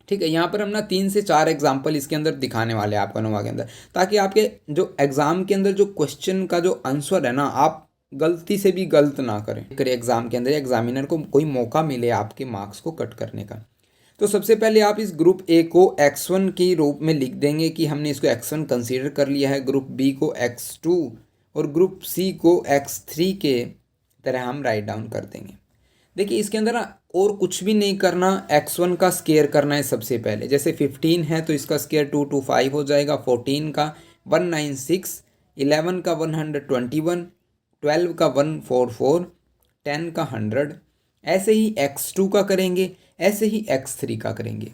ठीक है, यहाँ पर हम ना 3 से 4 एग्जाम्पल इसके अंदर दिखाने वाले हैं आपको एनोवा के अंदर, ताकि आपके जो एग्ज़ाम के अंदर जो क्वेश्चन का जो आंसर है ना आप गलती से भी गलत ना करें एग्ज़ाम के अंदर, एग्जामिनर को कोई मौका मिले आपके मार्क्स को कट करने का। तो सबसे पहले आप इस ग्रुप ए को x1 के रूप में लिख देंगे कि हमने इसको x1 कंसीडर कर लिया है, ग्रुप बी को x2 और ग्रुप सी को x3 के तरह हम राइट डाउन कर देंगे। देखिए इसके अंदर ना और कुछ भी नहीं करना, x1 का स्केयर करना है सबसे पहले। जैसे 15 है तो इसका स्केयर 225 हो जाएगा, 14 का 196, 11 का 121, 12 का 144, 10 का 100। ऐसे ही x2 का करेंगे, ऐसे ही x3 का करेंगे।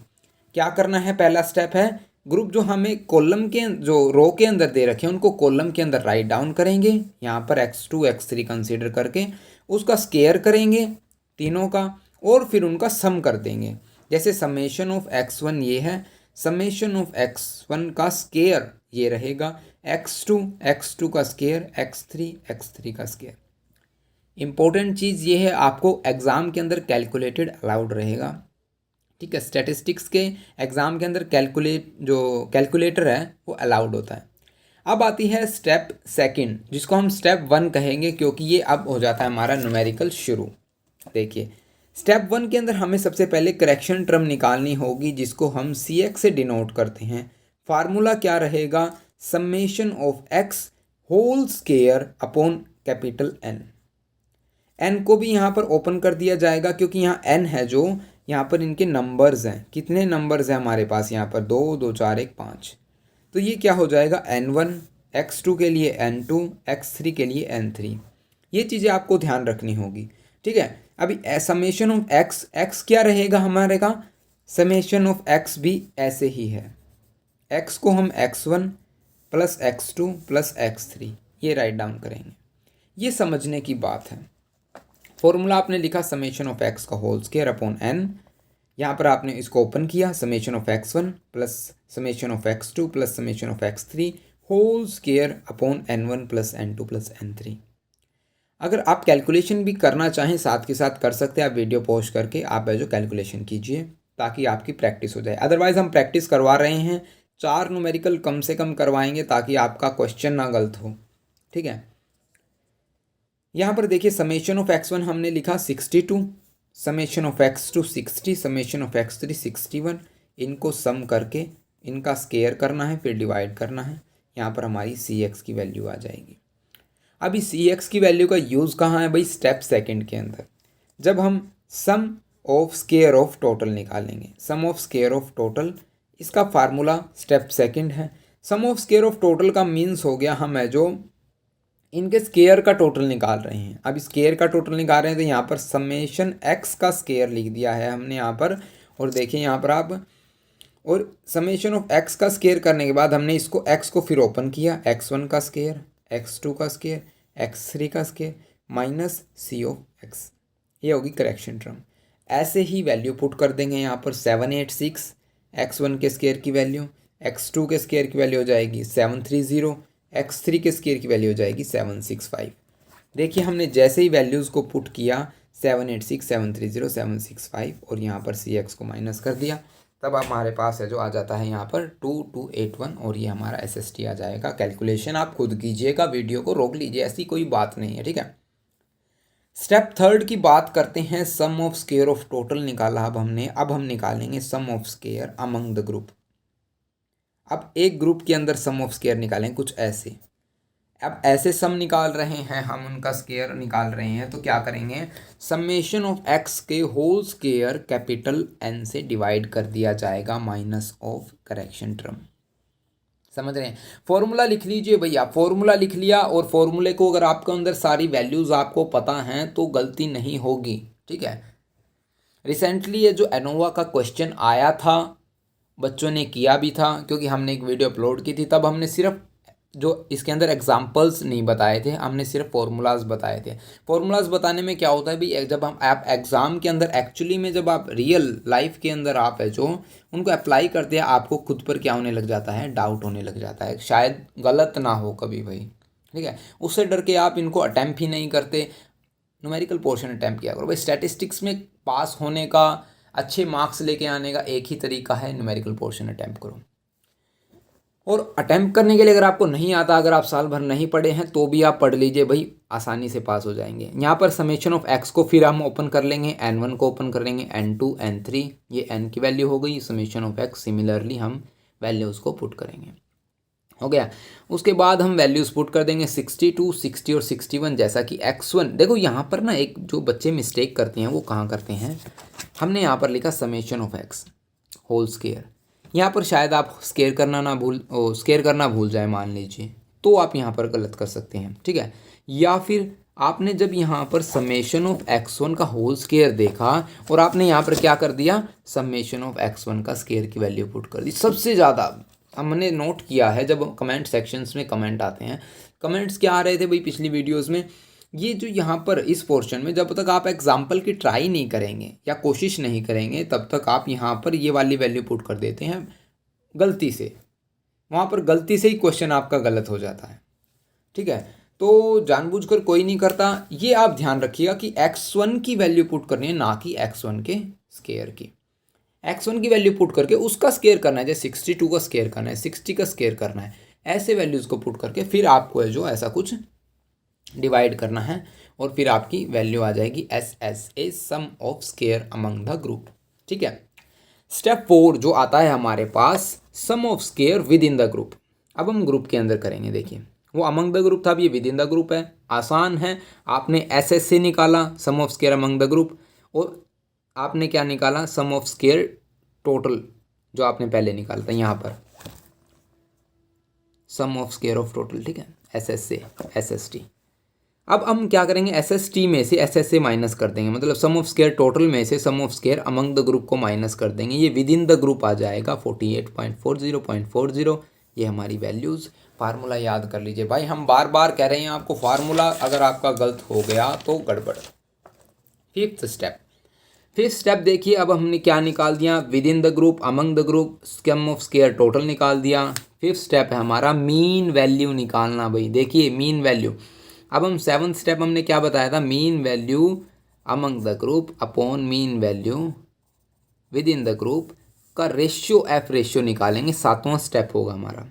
क्या करना है, पहला स्टेप है ग्रुप जो हमें कॉलम के जो रो के अंदर दे रखे हैं उनको कॉलम के अंदर राइट डाउन करेंगे, यहाँ पर x2 x3 कंसीडर करके उसका स्केयर करेंगे तीनों का, और फिर उनका सम कर देंगे। जैसे समेशन ऑफ x1 ये है, समेशन ऑफ x1 का स्केयर ये रहेगा, x2 का स्केयर, x3 का स्केयर। इम्पोर्टेंट चीज़ ये है आपको एग्ज़ाम के अंदर कैलकुलेटेड अलाउड रहेगा। ठीक है, स्टैटिस्टिक्स के एग्ज़ाम के अंदर कैलकुलेटर है वो अलाउड होता है। अब आती है स्टेप सेकंड, जिसको हम स्टेप 1 कहेंगे, क्योंकि ये अब हो जाता है हमारा न्यूमेरिकल शुरू। देखिए, स्टेप 1 के अंदर हमें सबसे पहले करेक्शन टर्म निकालनी होगी, जिसको हम सी एक्स से डिनोट करते हैं। फार्मूला क्या रहेगा? Summation of X whole square upon capital N. N को भी यहाँ पर ओपन कर दिया जाएगा, क्योंकि यहाँ एन है जो यहाँ पर इनके नंबर्स हैं। कितने नंबर्स हैं हमारे पास यहाँ पर? 2 2 4 1 5। तो ये क्या हो जाएगा? n1, x2 के लिए n2, x3 के लिए n3। ये चीज़ें आपको ध्यान रखनी होगी, ठीक है। अभी समेशन ऑफ x क्या रहेगा हमारे का? समेशन ऑफ x भी ऐसे ही है। x को हम x1 plus x2 plus x3 ये राइट डाउन करेंगे। ये समझने की बात है। फॉर्मूला आपने लिखा समेशन ऑफ एक्स का होल स्क्वायर अपॉन एन। यहाँ पर आपने इसको ओपन किया, summation of x1 plus summation of x2 plus summation of x3 whole square upon n1 plus n2 plus n3। अगर आप कैलकुलेशन भी करना चाहें साथ के साथ कर सकते हैं। आप वीडियो पॉज करके आप जो कैलकुलेशन कीजिए, ताकि आपकी प्रैक्टिस हो जाए। अदरवाइज़ हम प्रैक्टिस करवा रहे हैं, 4 न्यूमेरिकल कम से कम करवाएंगे, ताकि आपका क्वेश्चन ना गलत हो, ठीक है। यहाँ पर देखिए, समेशन ऑफ x1 हमने लिखा 62, summation of x2 60, summation of x3 61। इनको सम करके इनका स्क्वायर करना है, फिर डिवाइड करना है। यहाँ पर हमारी सी एक्स की वैल्यू आ जाएगी। अभी सी एक्स की वैल्यू का यूज़ कहाँ है भाई? स्टेप सेकंड के अंदर, जब हम सम ऑफ स्क्वायर ऑफ टोटल निकालेंगे। Sum of square of total, इसका फार्मूला स्टेप सेकंड है। सम ऑफ स्क्वायर ऑफ टोटल का मीन्स हो गया, हम है जो इनके स्केयर का टोटल निकाल रहे हैं। अब स्केयर का टोटल निकाल रहे हैं, तो यहाँ पर समेशन एक्स का स्केयर लिख दिया है हमने यहाँ पर। और देखिए यहाँ पर आप, और समेशन ऑफ एक्स का स्केयर करने के बाद हमने इसको एक्स को फिर ओपन किया, x1 का स्केयर, x2 का स्केयर, x3 का square minus C of X. ये होगी करेक्शन टर्म। ऐसे ही वैल्यू पुट कर देंगे यहाँ पर 786। x1 के स्केयर की वैल्यू, x2 के स्केयर की वैल्यू हो जाएगी 730, x3 के स्केयर की वैल्यू हो जाएगी 765। देखिए, हमने जैसे ही वैल्यूज़ को पुट किया 786, 730, 765 और यहाँ पर सी एक्स को माइनस कर दिया, तब हमारे पास है जो आ जाता है यहाँ पर 2281। और ये हमारा SST आ जाएगा। कैलकुलेशन आप खुद कीजिएगा, वीडियो को रोक लीजिए, ऐसी कोई बात नहीं है, ठीक है। स्टेप थर्ड की बात करते हैं। Sum of square of total निकाला अब हम निकालेंगे sum of square among the group. अब एक ग्रुप के अंदर सम ऑफ स्क्वायर निकालें कुछ ऐसे। अब ऐसे सम निकाल रहे हैं हम, उनका स्क्वायर निकाल रहे हैं, तो क्या करेंगे? समेशन ऑफ एक्स के होल स्क्वायर कैपिटल एन से डिवाइड कर दिया जाएगा माइनस ऑफ करेक्शन टर्म। समझ रहे हैं? फॉर्मूला लिख लीजिए भैया, फॉर्मूला लिख लिया, और फॉर्मूले को अगर आपके अंदर सारी वैल्यूज़ आपको पता हैं तो गलती नहीं होगी, ठीक है। रिसेंटली ये जो एनोवा का क्वेश्चन आया था, बच्चों ने किया भी था, क्योंकि हमने एक वीडियो अपलोड की थी, तब हमने सिर्फ जो इसके अंदर एग्जाम्पल्स नहीं बताए थे, हमने सिर्फ फार्मूलाज बताए थे। फार्मूलाज बताने में क्या होता है भाई, जब हम आप एग्ज़ाम के अंदर एक्चुअली में जब आप रियल लाइफ के अंदर आप है जो उनको अप्लाई करते हैं, आपको खुद पर क्या होने लग जाता है? डाउट होने लग जाता है, शायद गलत ना हो कभी भाई, ठीक है। उससे डर के आप इनको अटैम्प्ट ही नहीं करते। न्यूमेरिकल पोर्शन अटैम्प्ट किया करो भाई। स्टैटिस्टिक्स में पास होने का, अच्छे मार्क्स लेके आने का एक ही तरीका है, न्यूमेरिकल पोर्शन अटैम्प्ट करो। और अटैम्प्ट करने के लिए अगर आपको नहीं आता, अगर आप साल भर नहीं पढ़े हैं, तो भी आप पढ़ लीजिए भाई, आसानी से पास हो जाएंगे। यहाँ पर समेशन ऑफ एक्स को फिर हम ओपन कर लेंगे, n1 को ओपन कर लेंगे, n2 n3, ये n की वैल्यू हो गई। समेशन ऑफ एक्स सिमिलरली हम वैल्यूज़ को पुट करेंगे, हो गया। उसके बाद हम वैल्यूज़ पुट कर देंगे 62, 60 और 61। जैसा कि x1, देखो यहाँ पर ना एक जो बच्चे मिस्टेक करते हैं वो कहाँ करते हैं, हमने यहाँ पर लिखा summation of X whole square. यहाँ पर शायद आप स्केयर करना भूल जाए मान लीजिए, तो आप यहाँ पर गलत कर सकते हैं, ठीक है। या फिर आपने जब यहाँ पर समेशन ऑफ x1 का होल स्क्वायर देखा और आपने यहाँ पर क्या कर दिया, समेशन ऑफ x1 का स्क्वायर की वैल्यू पुट कर दी। सबसे ज़्यादा हमने नोट किया है, जब कमेंट सेक्शंस में कमेंट आते हैं, कमेंट्स क्या आ रहे थे भाई पिछली वीडियोज़ में, ये जो यहाँ पर इस पोर्शन में जब तक आप एग्जाम्पल की ट्राई नहीं करेंगे या कोशिश नहीं करेंगे, तब तक आप यहाँ पर ये वाली वैल्यू पुट कर देते हैं गलती से। वहाँ पर गलती से ही क्वेश्चन आपका गलत हो जाता है, ठीक है। तो जानबूझकर कोई नहीं करता। ये आप ध्यान रखिएगा कि x1 की वैल्यू पुट करनी है, ना कि x1 के स्क्वायर की। x1 की वैल्यू पुट करके उसका स्केयर करना है, जैसे 62 का स्केयर करना है, 60 का स्केयर करना है, ऐसे वैल्यूज़ को पुट करके फिर आपको है जो ऐसा कुछ डिवाइड करना है और फिर आपकी वैल्यू आ जाएगी S S A, sum of square among the group. ठीक है। स्टेप 4 जो आता है हमारे पास, sum of square within the group. अब हम ग्रुप के अंदर करेंगे। देखिए वो अमंग द ग्रुप था, अब ये विद इन द ग्रुप है। आसान है, आपने एस एस से निकाला sum of square among the group, और आपने क्या निकाला, सम ऑफ स्केयर टोटल, जो आपने पहले निकाला था यहाँ पर सम ऑफ स्केयर ऑफ टोटल। ठीक है, एस एस से एस एस टी। अब हम क्या करेंगे, एस एस टी में से एस एस से माइनस कर देंगे, मतलब सम ऑफ स्केयर टोटल में से sum of square among the group को माइनस कर देंगे। ये विद इन द ग्रुप आ जाएगा 48.40.40। ये हमारी वैल्यूज़। फार्मूला याद कर लीजिए भाई, हम बार बार कह रहे हैं आपको फार्मूला, अगर आपका गलत हो गया तो गड़बड़। फिफ्थ स्टेप देखिए, अब हमने क्या निकाल दिया, within the group, among the group, sum of square total निकाल दिया। फिफ्थ स्टेप है हमारा मीन वैल्यू निकालना। भाई देखिए मीन वैल्यू, अब हम सेवन्थ स्टेप हमने क्या बताया था, mean value among the group upon mean value with in the group का रेशियो, एफ रेशियो निकालेंगे। सातवां स्टेप होगा हमारा।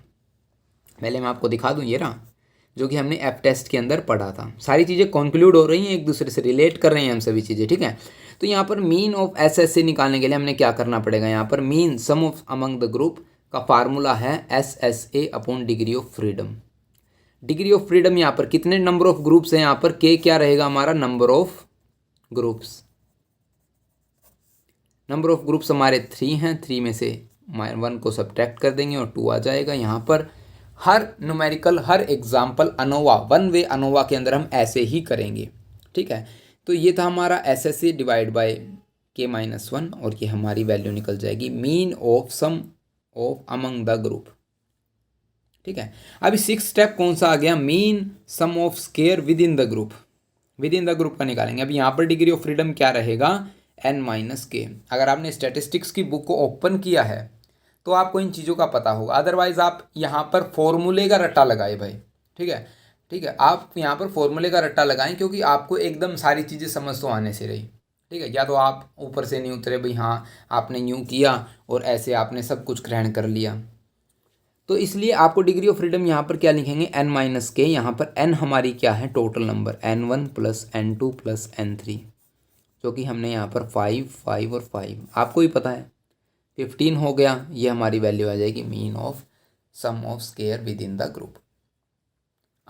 पहले मैं आपको दिखा दूं, ये रहा जो कि हमने एफ टेस्ट के अंदर पढ़ा था। सारी चीज़ें कंक्लूड हो रही हैं, एक दूसरे से रिलेट कर रहे हैं हम सभी चीज़ें। ठीक है, तो यहाँ पर मीन ऑफ एस एस से निकालने के लिए हमने क्या करना पड़ेगा, यहाँ पर mean sum of among the group का फार्मूला है S S A upon degree of freedom. Degree of freedom यहाँ पर कितने नंबर ऑफ ग्रुप्स हैं, यहाँ पर के क्या रहेगा हमारा, number of groups. Number of groups हमारे 3 हैं, 3 में से 1 को सब्ट्रैक्ट कर देंगे और 2 आ जाएगा। यहाँ पर हर न्यूमेरिकल, हर example ANOVA, one way ANOVA के अंदर हम ऐसे ही करेंगे। ठीक है, तो ये था हमारा S S C divide by k-1, और ये हमारी वैल्यू निकल जाएगी mean of sum of among the group. ठीक है, अभी 6 स्टेप कौन सा आ गया, mean sum of square within the group. Within the group का निकालेंगे। अब यहाँ पर डिग्री ऑफ फ्रीडम क्या रहेगा, n-k। अगर आपने स्टैटिस्टिक्स की बुक को ओपन किया है तो आपको इन चीज़ों का पता होगा, अदरवाइज आप यहाँ पर फॉर्मूले का रट्टा लगाए भाई। ठीक है, ठीक है, आप यहाँ पर फॉर्मूले का रट्टा लगाएं, क्योंकि आपको एकदम सारी चीज़ें समझ तो आने से रही। ठीक है, या तो आप ऊपर से नहीं उतरे भाई, हाँ आपने यूँ किया और ऐसे आपने सब कुछ ग्रहण कर लिया, तो इसलिए आपको डिग्री ऑफ फ्रीडम यहाँ पर क्या लिखेंगे, n-k। यहाँ पर n हमारी क्या है, total number, n1 plus n2 plus n3, जो कि हमने यहाँ पर 5, 5 और 5 आपको ही पता है 15 हो गया। ये हमारी वैल्यू आ जाएगी mean of sum of square within the group.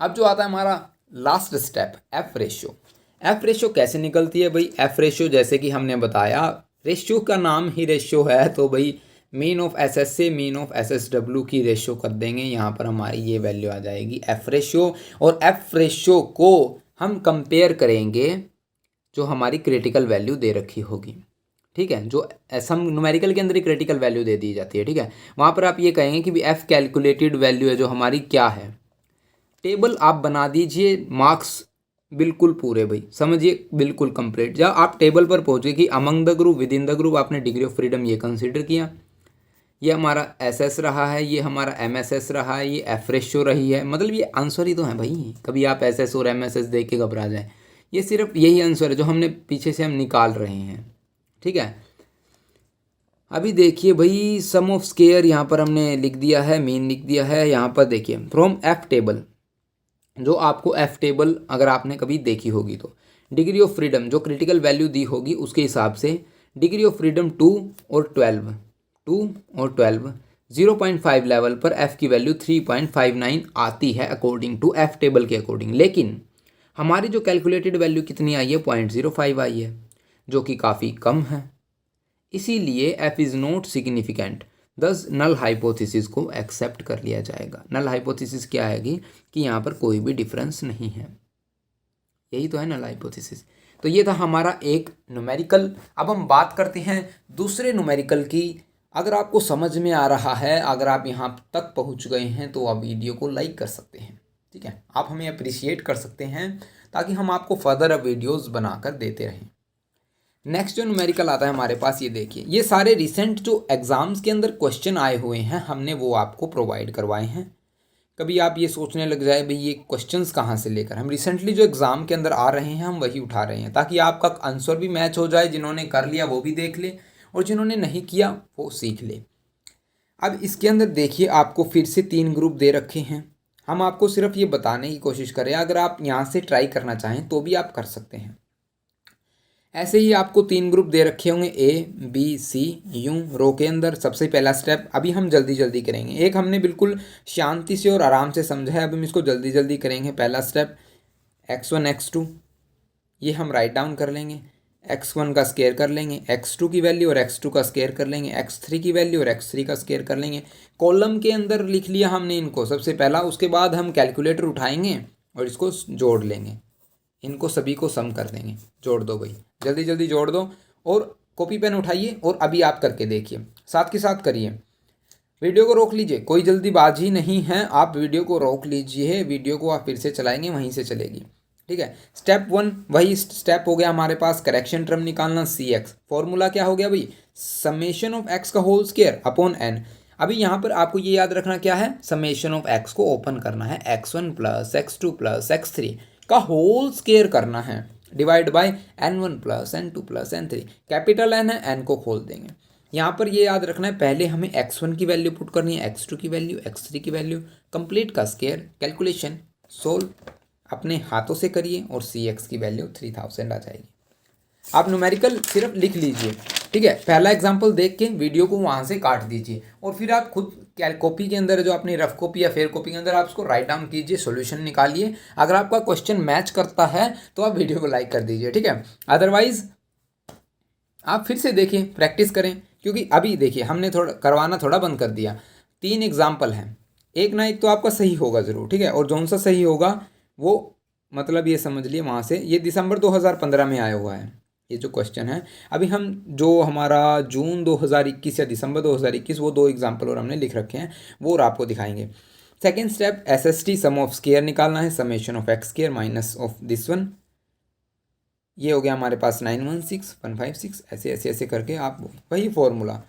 अब जो आता है हमारा last step, F ratio. F ratio कैसे निकलती है भाई, एफ रेशियो जैसे कि हमने बताया, रेशियो का नाम ही रेशियो है, तो भाई मीन ऑफ एस एस से mean of S S W की रेशियो कर देंगे। यहाँ पर हमारी ये वैल्यू आ जाएगी एफ रेशियो, और एफ रेशियो को हम कंपेयर करेंगे जो हमारी क्रिटिकल वैल्यू दे रखी होगी। ठीक है, जो सम न्यूमेरिकल के अंदर ही क्रिटिकल वैल्यू दे दी जाती है। ठीक है, वहाँ पर आप ये कहेंगे कि भी एफ कैलकुलेटेड वैल्यू है जो हमारी क्या है, टेबल आप बना दीजिए, मार्क्स बिल्कुल पूरे भाई, समझिए बिल्कुल कंप्लीट। जब आप टेबल पर पहुँचे कि among the group, within the group, आपने डिग्री ऑफ फ्रीडम ये कंसिडर किया, ये हमारा एस एस रहा है, ये हमारा एम एस एस रहा है, ये एफ रेशियो रही है। मतलब ये आंसर ही तो है भाई, कभी आप एस एस और एम एस एस देख के घबरा जाए, ये सिर्फ यही आंसर है जो हमने पीछे से हम निकाल रहे हैं। ठीक है, अभी देखिए भाई सम ऑफ स्केयर यहाँ पर हमने लिख दिया है, मीन लिख दिया है। यहाँ पर देखिए फ्रॉम एफ टेबल, जो आपको एफ टेबल अगर आपने कभी देखी होगी तो डिग्री ऑफ फ्रीडम जो क्रिटिकल वैल्यू दी होगी उसके हिसाब से डिग्री ऑफ फ्रीडम 2 और 12 0.5 लेवल पर एफ की वैल्यू 3.59 आती है अकॉर्डिंग टू एफ टेबल के अकॉर्डिंग। लेकिन हमारी जो कैलकुलेटेड वैल्यू कितनी आई है, 0.05 आई है, जो कि काफ़ी कम है। इसीलिए एफ इज़ नॉट सिग्निफिकेंट, दस नल हाइपोथेसिस को एक्सेप्ट कर लिया जाएगा। नल हाइपोथेसिस क्या आएगी कि यहाँ पर कोई भी डिफरेंस नहीं है, यही तो है नल हाइपोथेसिस। तो ये था हमारा एक न्यूमेरिकल। अब हम बात करते हैं दूसरे न्यूमेरिकल की। अगर आपको समझ में आ रहा है, अगर आप यहाँ तक पहुँच गए हैं तो आप वीडियो को लाइक कर सकते हैं। ठीक है, आप हमें अप्रिशिएट कर सकते हैं ताकि हम आपको फर्दर अब वीडियोस बनाकर देते रहें। नेक्स्ट जो न्यूमेरिकल आता है हमारे पास, ये देखिए, ये सारे रिसेंट जो एग्ज़ाम्स के अंदर क्वेश्चन आए हुए हैं हमने वो आपको प्रोवाइड करवाए हैं। कभी आप ये सोचने लग जाए भाई ये क्वेश्चंस कहाँ से लेकर, हम रिसेंटली जो एग्ज़ाम के अंदर आ रहे हैं हम वही उठा रहे हैं, ताकि आपका आंसर भी मैच हो जाए, जिन्होंने कर लिया वो भी देख ले और जिन्होंने नहीं किया वो सीख ले। अब इसके अंदर देखिए आपको फिर से 3 ग्रुप दे रखे हैं। हम आपको सिर्फ ये बताने की कोशिश करें, अगर आप यहाँ से ट्राई करना चाहें तो भी आप कर सकते हैं। ऐसे ही आपको 3 ग्रुप दे रखे होंगे, ए बी सी, यूं रो के अंदर। सबसे पहला स्टेप अभी हम जल्दी जल्दी करेंगे, एक हमने बिल्कुल शांति से और आराम से समझा है, अब हम इसको जल्दी जल्दी करेंगे। पहला स्टेप x1 x2, ये हम राइट डाउन कर लेंगे। x1 का स्केयर कर लेंगे, x2 की वैल्यू और x2 का स्केयर कर लेंगे, x3 की वैल्यू और x3 का स्केयर कर लेंगे। कॉलम के अंदर लिख लिया हमने इनको सबसे पहला, उसके बाद हम कैलकुलेटर उठाएंगे और इसको जोड़ लेंगे, इनको सभी को सम कर देंगे। जोड़ दो भाई, जल्दी जल्दी जोड़ दो और कॉपी पेन उठाइए और अभी आप करके देखिए, साथ के साथ करिए। वीडियो को रोक लीजिए, कोई जल्दीबाजी नहीं है, आप वीडियो को रोक लीजिए, वीडियो को आप फिर से चलाएंगे वहीं से चलेगी। ठीक है, स्टेप 1 वही स्टेप हो गया हमारे पास, करेक्शन टर्म निकालना सी एक्स। फॉर्मूला क्या हो गया भाई, समेशन ऑफ एक्स का होल स्क्वायर अपॉन एन। अभी यहाँ पर आपको ये याद रखना क्या है, समेशन ऑफ एक्स को ओपन करना है, x1 plus x2 plus x3 का होल स्क्वायर करना है, divide by n1 plus n2 plus n3। Capital N है, एन को खोल देंगे। यहाँ पर ये याद रखना है, पहले हमें x1 की वैल्यू पुट करनी है, x2 की वैल्यू, x3 की वैल्यू, कंप्लीट का स्क्वायर, कैलकुलेशन, सोल्व अपने हाथों से करिए और सी एक्स की वैल्यू 3000 आ जाएगी। आप न्यूमेरिकल सिर्फ लिख लीजिए। ठीक है, पहला एग्जाम्पल देख के वीडियो को वहाँ से काट दीजिए और फिर आप खुद कॉपी के अंदर, जो अपनी रफ कॉपी या फेयर कॉपी के अंदर, आप उसको राइट डाउन कीजिए, सॉल्यूशन निकालिए। अगर आपका क्वेश्चन मैच करता है तो आप वीडियो को लाइक कर दीजिए। ठीक है, अदरवाइज आप फिर से देखिए, प्रैक्टिस करें, क्योंकि अभी देखिए हमने थोड़ा करवाना थोड़ा बंद कर दिया। 3 एग्जाम्पल हैं, एक ना एक तो आपका सही होगा ज़रूर। ठीक है, और जौन सा सही होगा वो, मतलब ये समझ लिए वहाँ से, ये दिसंबर 2015 में आया हुआ है ये जो क्वेश्चन है। अभी हम जो हमारा जून 2021 या दिसंबर 2021, वो 2 एग्जाम्पल और हमने लिख रखे हैं, वो और आपको दिखाएंगे। Second step SST sum of square निकालना है, summation of X square minus of this one. ये हो गया हमारे पास 916 156, ऐसे ऐसे ऐसे करके आप वही फॉर्मूला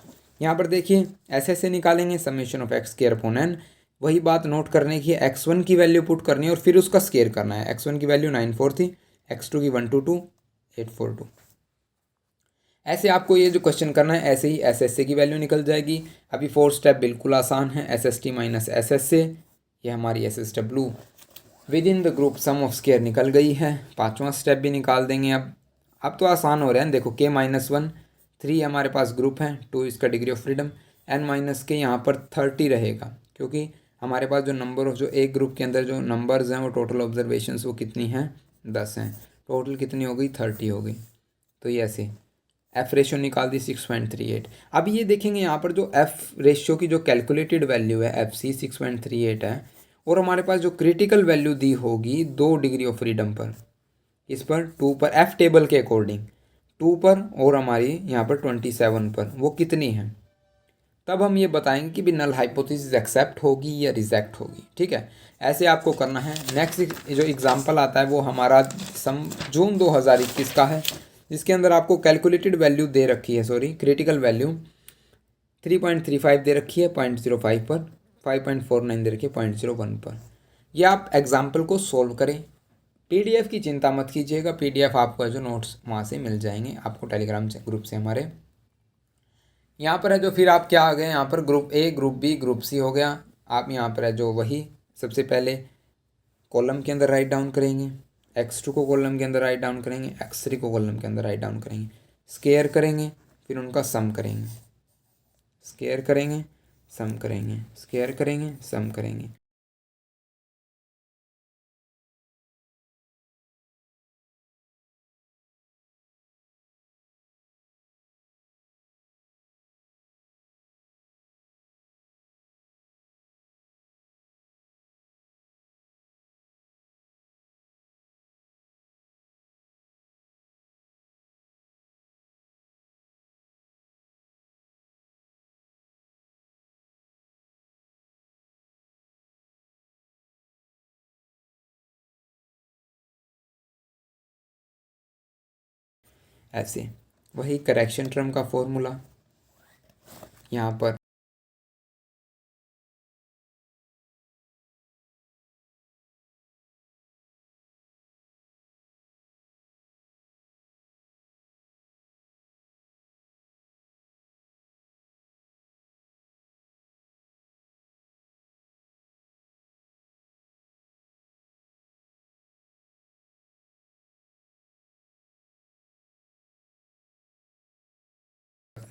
यहाँ पर देखिए, ऐसे ऐसे निकालेंगे, summation of X square upon N. वही बात नोट करने की है, x1 की वैल्यू पुट करनी है और फिर उसका स्केयर करना है। x1 की वैल्यू 943 थी, x2 की 122 842। ऐसे आपको ये जो क्वेश्चन करना है, ऐसे ही SSA की वैल्यू निकल जाएगी। अभी 4 स्टेप बिल्कुल आसान है, SST माइनस SSA, ये हमारी SSW within the group sum of square निकल गई है। 5वां स्टेप भी निकाल देंगे। अब तो आसान हो रहे हैं, देखो K-1 3 हमारे पास ग्रुप है, 2 इसका डिग्री ऑफ फ्रीडम, N-K यहाँ पर 30 रहेगा, क्योंकि हमारे पास जो नंबर ऑफ, जो एक ग्रुप के अंदर जो नंबर्स हैं वो टोटल ऑब्जर्वेशंस वो कितनी हैं, 10 हैं, टोटल कितनी हो गई, 30 हो गई। तो ये ऐसे एफ रेशियो निकाल दी 6.38। अब ये देखेंगे यहाँ पर जो एफ रेशियो की जो कैलकुलेटेड वैल्यू है FC 6.38 है, और हमारे पास जो क्रिटिकल वैल्यू दी होगी 2 डिग्री ऑफ फ्रीडम पर, इस पर 2 पर, एफ टेबल के अकॉर्डिंग 2 पर और हमारी यहाँ पर 27 पर, वो कितनी है, तब हम ये बताएंगे कि भी नल हाइपोथेसिस एक्सेप्ट होगी या रिजेक्ट होगी। ठीक है, ऐसे आपको करना है। नेक्स्ट जो एग्जांपल आता है वो हमारा जून 2021 का है, जिसके अंदर आपको कैलकुलेटेड वैल्यू दे रखी है, सॉरी क्रिटिकल वैल्यू 3.35 दे रखी है 0.05 पर, 5.49 दे रखी है 0.01 पर। ये आप एग्जाम्पल को सोल्व करें। PDF की चिंता मत कीजिएगा, PDF आपको जो नोट्स वहाँ से मिल जाएंगे आपको टेलीग्राम से, ग्रुप से हमारे। यहाँ पर है जो, फिर आप क्या आ गए यहाँ पर, group A group B group C हो गया। आप यहाँ पर है जो वही सबसे पहले कॉलम के अंदर राइट डाउन करेंगे, x2 को कॉलम के अंदर राइट डाउन करेंगे, x3 को कॉलम के अंदर राइट डाउन करेंगे, स्केयर करेंगे, फिर उनका सम करेंगे, स्केयर करेंगे, सम करेंगे, स्केयर करेंगे, सम करेंगे। ऐसे वही करेक्शन टर्म का फॉर्मूला यहाँ पर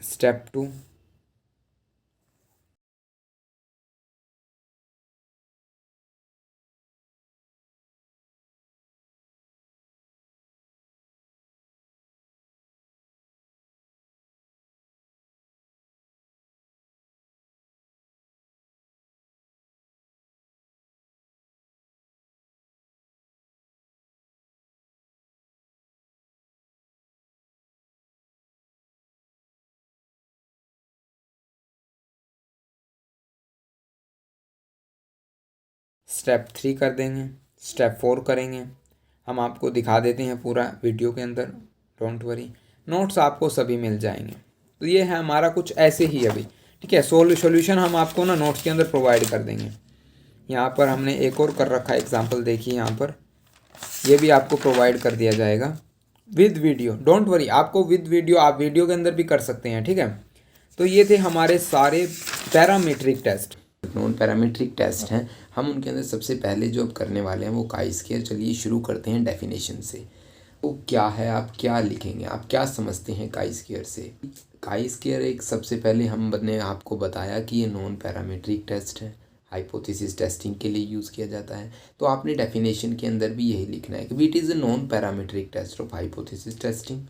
स्टेप 2, स्टेप 3 कर देंगे, स्टेप 4 करेंगे। हम आपको दिखा देते हैं पूरा वीडियो के अंदर, डोंट वरी, नोट्स आपको सभी मिल जाएंगे। तो ये है हमारा कुछ ऐसे ही अभी, ठीक है। सॉल्यूशन हम आपको ना नोट्स के अंदर प्रोवाइड कर देंगे। यहाँ पर हमने एक और कर रखा है एग्जाम्पल, देखिए यहाँ पर, ये भी आपको प्रोवाइड कर दिया जाएगा विद वीडियो, डोंट वरी, आपको विद वीडियो, आप वीडियो के अंदर भी कर सकते हैं, ठीक है। तो ये थे हमारे सारे parametric test, non parametric test हैं। हम उनके अंदर सबसे पहले जो अब करने वाले हैं वो काई स्क्वायर। चलिए शुरू करते हैं डेफिनेशन से। तो क्या है, आप क्या लिखेंगे, आप क्या समझते हैं काई स्क्वायर से? काई स्क्वायर एक, सबसे पहले हमने आपको बताया कि ये नॉन पैरामीट्रिक टेस्ट है, हाइपोथेसिस टेस्टिंग के लिए यूज़ किया जाता है। तो आपने डेफिनेशन के अंदर भी यही लिखना है कि it is a non parametric test of hypothesis testing,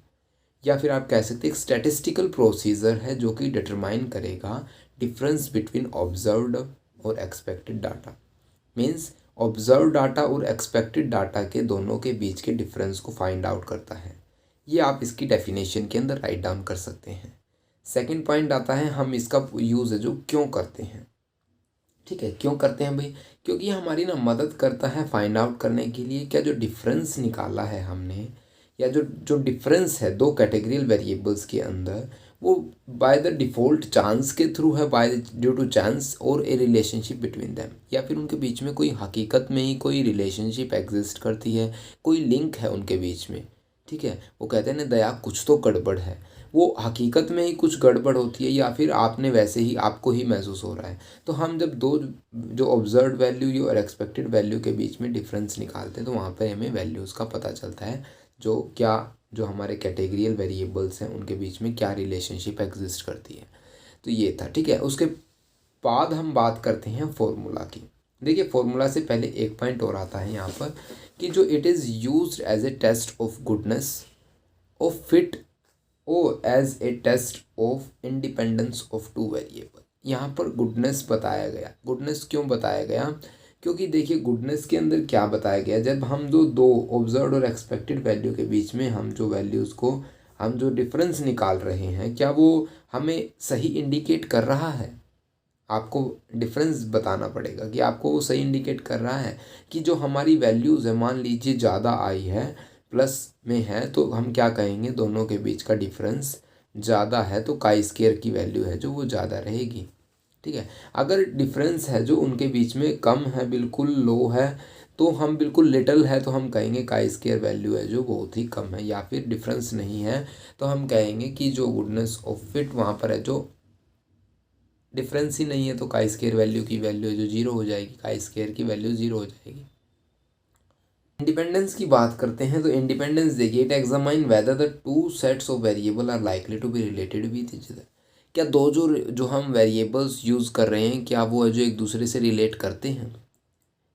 या फिर आप कह सकते हैं एक स्टैटिस्टिकल प्रोसीजर है जो कि डिटरमाइन करेगा डिफरेंस बिटवीन ऑब्जर्व्ड और expected data. Means observe data और एक्सपेक्टेड डाटा के दोनों के बीच के डिफरेंस को फाइंड आउट करता है। ये आप इसकी डेफिनेशन के अंदर राइट डाउन कर सकते हैं। सेकंड पॉइंट आता है, हम इसका यूज़ है जो क्यों करते हैं, ठीक है। क्यों करते हैं भाई? क्योंकि ये हमारी ना मदद करता है फाइंड आउट करने के लिए क्या जो डिफरेंस निकाला है हमने, या जो जो डिफरेंस है दो कैटेगरियल वेरिएबल्स के अंदर, वो बाय द डिफ़ॉल्ट चांस के थ्रू है, बाय ड्यू टू चांस, और ए रिलेशनशिप बिटवीन देम, या फिर उनके बीच में कोई हकीकत में ही कोई रिलेशनशिप एग्जिस्ट करती है, कोई लिंक है उनके बीच में, ठीक है। वो कहते हैं ना दया कुछ तो गड़बड़ है, वो हकीकत में ही कुछ गड़बड़ होती है, या फिर आपने वैसे ही आपको ही महसूस हो रहा है। तो हम जब दो जो ऑब्जर्व वैल्यू और एक्सपेक्टेड वैल्यू के बीच में डिफरेंस निकालते हैं तो वहाँ पर हमें वैल्यूज़ का पता चलता है, जो क्या जो हमारे कैटेगरियल वेरिएबल्स हैं उनके बीच में क्या रिलेशनशिप एग्जिस्ट करती है। तो ये था, ठीक है। उसके बाद हम बात करते हैं फॉर्मूला की। देखिए फॉर्मूला से पहले एक पॉइंट और आता है यहाँ पर कि जो it is used as a test of goodness of fit और as a test of independence of two variable. यहाँ पर गुडनेस बताया गया। गुडनेस क्यों बताया गया? क्योंकि देखिए गुडनेस के अंदर क्या बताया गया, जब हम दो ऑब्जर्व्ड और एक्सपेक्टेड वैल्यू के बीच में हम जो वैल्यूज़ को हम जो डिफरेंस निकाल रहे हैं, क्या वो हमें सही इंडिकेट कर रहा है? आपको डिफरेंस बताना पड़ेगा कि आपको वो सही इंडिकेट कर रहा है कि जो हमारी वैल्यूज़ है, मान लीजिए ज़्यादा आई है, प्लस में है, तो हम क्या कहेंगे, दोनों के बीच का डिफरेंस ज़्यादा है, तो काई स्क्वायर की वैल्यू है जो वो ज़्यादा रहेगी, ठीक है। अगर डिफरेंस है जो उनके बीच में कम है, बिल्कुल लो है, तो हम बिल्कुल लिटल है, तो हम कहेंगे काई स्क्वायर वैल्यू है जो बहुत ही कम है। या फिर डिफरेंस नहीं है तो हम कहेंगे कि जो गुडनेस ऑफ फिट वहाँ पर है, जो डिफरेंस ही नहीं है, तो काई स्क्वायर वैल्यू की वैल्यू जो जीरो हो जाएगी, काई स्क्वायर की वैल्यू जीरो हो जाएगी। इंडिपेंडेंस की बात करते हैं तो इंडिपेंडेंस देखिए, it examine whether the two sets of variable are likely to be related with each other. क्या दो जो हम वेरिएबल्स यूज़ कर रहे हैं, क्या वो जो एक दूसरे से रिलेट करते हैं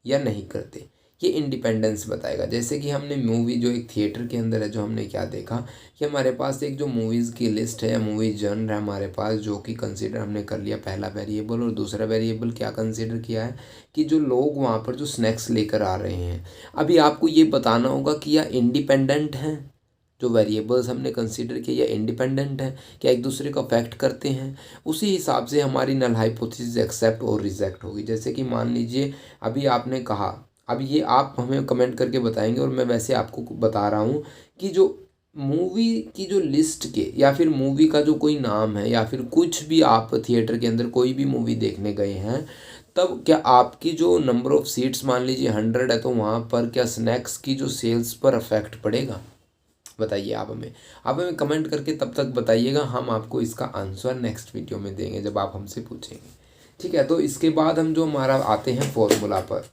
या नहीं करते, ये इंडिपेंडेंस बताएगा। जैसे कि हमने मूवी जो एक थिएटर के अंदर है, जो हमने क्या देखा कि हमारे पास एक जो मूवीज़ की लिस्ट है या मूवी जॉनर है हमारे पास, जो कि कंसीडर हमने कर लिया पहला वेरिएबल, और दूसरा वेरिएबल क्या कंसीडर किया है कि जो लोग वहाँ पर जो स्नैक्स लेकर आ रहे हैं। अभी आपको ये बताना होगा कि यह इंडिपेंडेंट हैं, जो वेरिएबल्स हमने कंसीडर किए या इंडिपेंडेंट हैं, क्या एक दूसरे को अफेक्ट करते हैं। उसी हिसाब से हमारी नल हाइपोथेसिस एक्सेप्ट और रिजेक्ट होगी। जैसे कि मान लीजिए अभी आपने कहा, अब ये आप हमें कमेंट करके बताएंगे और मैं वैसे आपको बता रहा हूँ कि जो मूवी की जो लिस्ट के या फिर मूवी का जो कोई नाम है, या फिर कुछ भी आप थिएटर के अंदर कोई भी मूवी देखने गए हैं, तब क्या आपकी जो नंबर ऑफ़ सीट्स मान लीजिए 100 है, तो वहाँ पर क्या स्नैक्स की जो सेल्स पर अफेक्ट पड़ेगा? बताइए आप हमें कमेंट करके तब तक बताइएगा। हम आपको इसका आंसर नेक्स्ट वीडियो में देंगे जब आप हमसे पूछेंगे, ठीक है। तो इसके बाद हम जो हमारा आते हैं फॉर्मूला पर।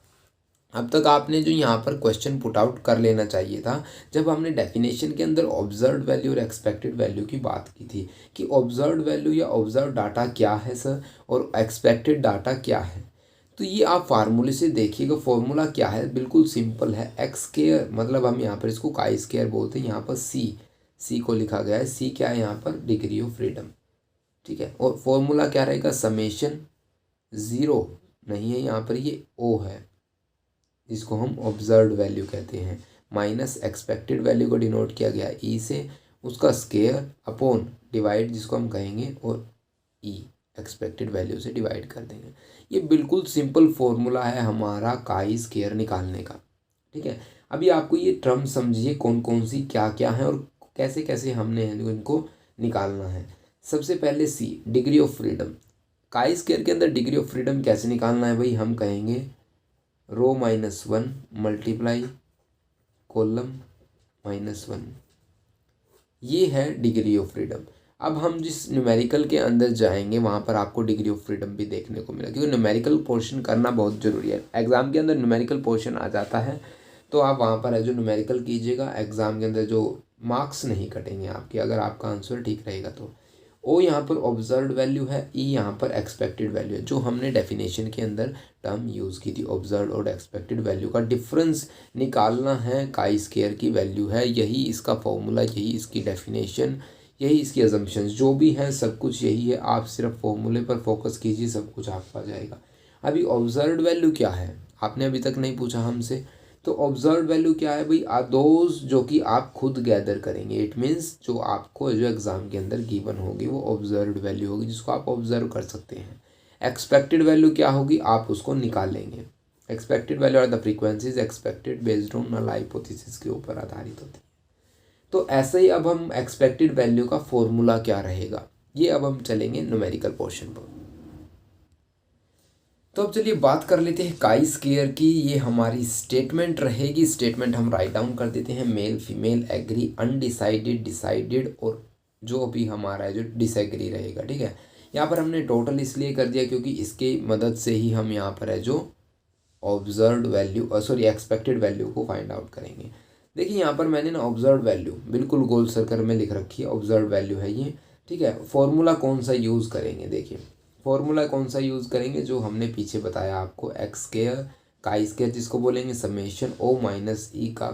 अब तक आपने जो यहाँ पर क्वेश्चन पुट आउट कर लेना चाहिए था जब हमने डेफिनेशन के अंदर ऑब्जर्व्ड वैल्यू और एक्सपेक्टेड वैल्यू की बात की थी कि ऑब्जर्व्ड वैल्यू या ऑब्जर्व डाटा क्या है सर और एक्सपेक्टेड डाटा क्या है। तो ये आप फार्मूले से देखिएगा, फॉर्मूला क्या है, बिल्कुल सिंपल है। एक्स स्क्वायर मतलब हम यहाँ पर इसको काई स्क्वायर बोलते हैं, यहाँ पर सी को लिखा गया है। सी क्या है यहाँ पर, डिग्री ऑफ फ्रीडम, ठीक है। और फॉर्मूला क्या रहेगा, समेशन, ज़ीरो नहीं है यहाँ पर, ये ओ है जिसको हम ऑब्जर्व्ड वैल्यू कहते हैं, माइनस एक्सपेक्टेड वैल्यू को डिनोट किया गया ई से, उसका स्केयर अपॉन डिवाइड जिसको हम कहेंगे, और ई एक्सपेक्टेड वैल्यू से डिवाइड कर देंगे। ये बिल्कुल सिंपल फॉर्मूला है हमारा काई स्केयर निकालने का, ठीक है। अभी आपको ये टर्म समझिए कौन कौन सी क्या क्या है और कैसे कैसे हमने इनको निकालना है। सबसे पहले सी, डिग्री ऑफ फ्रीडम। काई स्केयर के अंदर डिग्री ऑफ फ्रीडम कैसे निकालना है भाई, हम कहेंगे रो -1 मल्टीप्लाई कॉलम -1, ये है डिग्री ऑफ फ्रीडम। अब हम जिस न्यूमेरिकल के अंदर जाएंगे वहाँ पर आपको डिग्री ऑफ फ्रीडम भी देखने को मिलेगा, क्योंकि न्यूमेरिकल पोर्शन करना बहुत ज़रूरी है। एग्ज़ाम के अंदर न्यूमेरिकल पोर्शन आ जाता है तो आप वहाँ पर है जो न्यूमेरिकल कीजिएगा, एग्ज़ाम के अंदर जो मार्क्स नहीं कटेंगे आपके, अगर आपका आंसर ठीक रहेगा तो। ओ यहाँ पर ऑब्जर्व्ड वैल्यू है, ई यहाँ पर एक्सपेक्टेड वैल्यू है, जो हमने डेफिनेशन के अंदर टर्म यूज़ की थी। ऑब्जर्व्ड और एक्सपेक्टेड वैल्यू का डिफरेंस निकालना है, काई स्क्वायर की वैल्यू है, यही इसका फॉर्मूला, यही इसकी डेफिनेशन, यही इसकी अजम्पशंस जो भी हैं, सब कुछ यही है। आप सिर्फ फॉर्मूले पर फोकस कीजिए, सब कुछ आपको आ जाएगा। अभी ऑब्जर्व्ड वैल्यू क्या है, आपने अभी तक नहीं पूछा हमसे। तो ऑब्जर्व वैल्यू क्या है भाई, दोज जो कि आप खुद गैदर करेंगे। इट मीन्स जो आपको जो एग्ज़ाम के अंदर गिवन होगी वो ऑब्जर्व्ड वैल्यू होगी, जिसको आप ऑब्जर्व कर सकते हैं। एक्सपेक्टेड वैल्यू क्या होगी, आप उसको निकालेंगे। Expected value are the frequencies expected based on null hypothesis के ऊपर आधारित होती है। तो ऐसे ही अब हम एक्सपेक्टेड वैल्यू का फॉर्मूला क्या रहेगा, ये अब हम चलेंगे न्यूमेरिकल पोर्शन पर। तो अब चलिए बात कर लेते हैं काई स्क्वायर की। ये हमारी स्टेटमेंट रहेगी, स्टेटमेंट हम राइट डाउन कर देते हैं। Male female agree undecided decided और जो भी हमारा है जो डिसएग्री रहेगा, ठीक है। यहाँ पर हमने टोटल इसलिए कर दिया क्योंकि इसके मदद से ही हम यहाँ पर है जो observed value sorry expected value को फाइंड आउट करेंगे। देखिए यहाँ पर मैंने ना ऑब्जर्व्ड वैल्यू बिल्कुल गोल सर्कल में लिख रखी है, ऑब्जर्व्ड वैल्यू है ये, ठीक है। फॉर्मूला कौन सा यूज़ करेंगे, देखिए फॉर्मूला कौन सा यूज़ करेंगे, जो हमने पीछे बताया आपको, एक्स स्क्वायर काई स्क्वायर जिसको बोलेंगे समेशन ओ माइनस ई का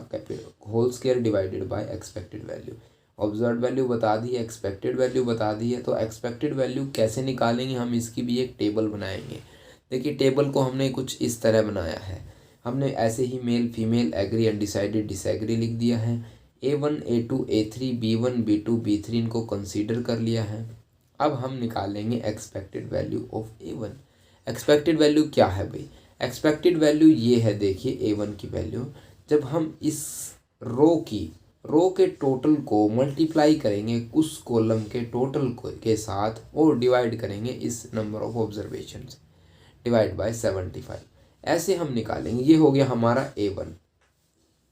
whole square divided by expected value. Observed value बता दी है, एक्सपेक्टेड वैल्यू बता दी है, तो एक्सपेक्टेड वैल्यू कैसे निकालेंगे, हम इसकी भी एक टेबल बनाएंगे। देखिए टेबल को हमने कुछ इस तरह बनाया है, हमने ऐसे ही male female agree undecided disagree लिख दिया है। A1 A2 A3 B1 B2 B3 इनको कंसीडर कर लिया है। अब हम निकालेंगे expected value of A1। Expected value क्या है भाई, एक्सपेक्टेड वैल्यू ये है, देखिए A1 की वैल्यू, जब हम इस रो के टोटल को मल्टीप्लाई करेंगे उस कॉलम के टोटल के साथ और डिवाइड करेंगे इस नंबर ऑफ ऑब्जर्वेशन से, डिवाइड बाय 75, ऐसे हम निकालेंगे। ये हो गया हमारा A1।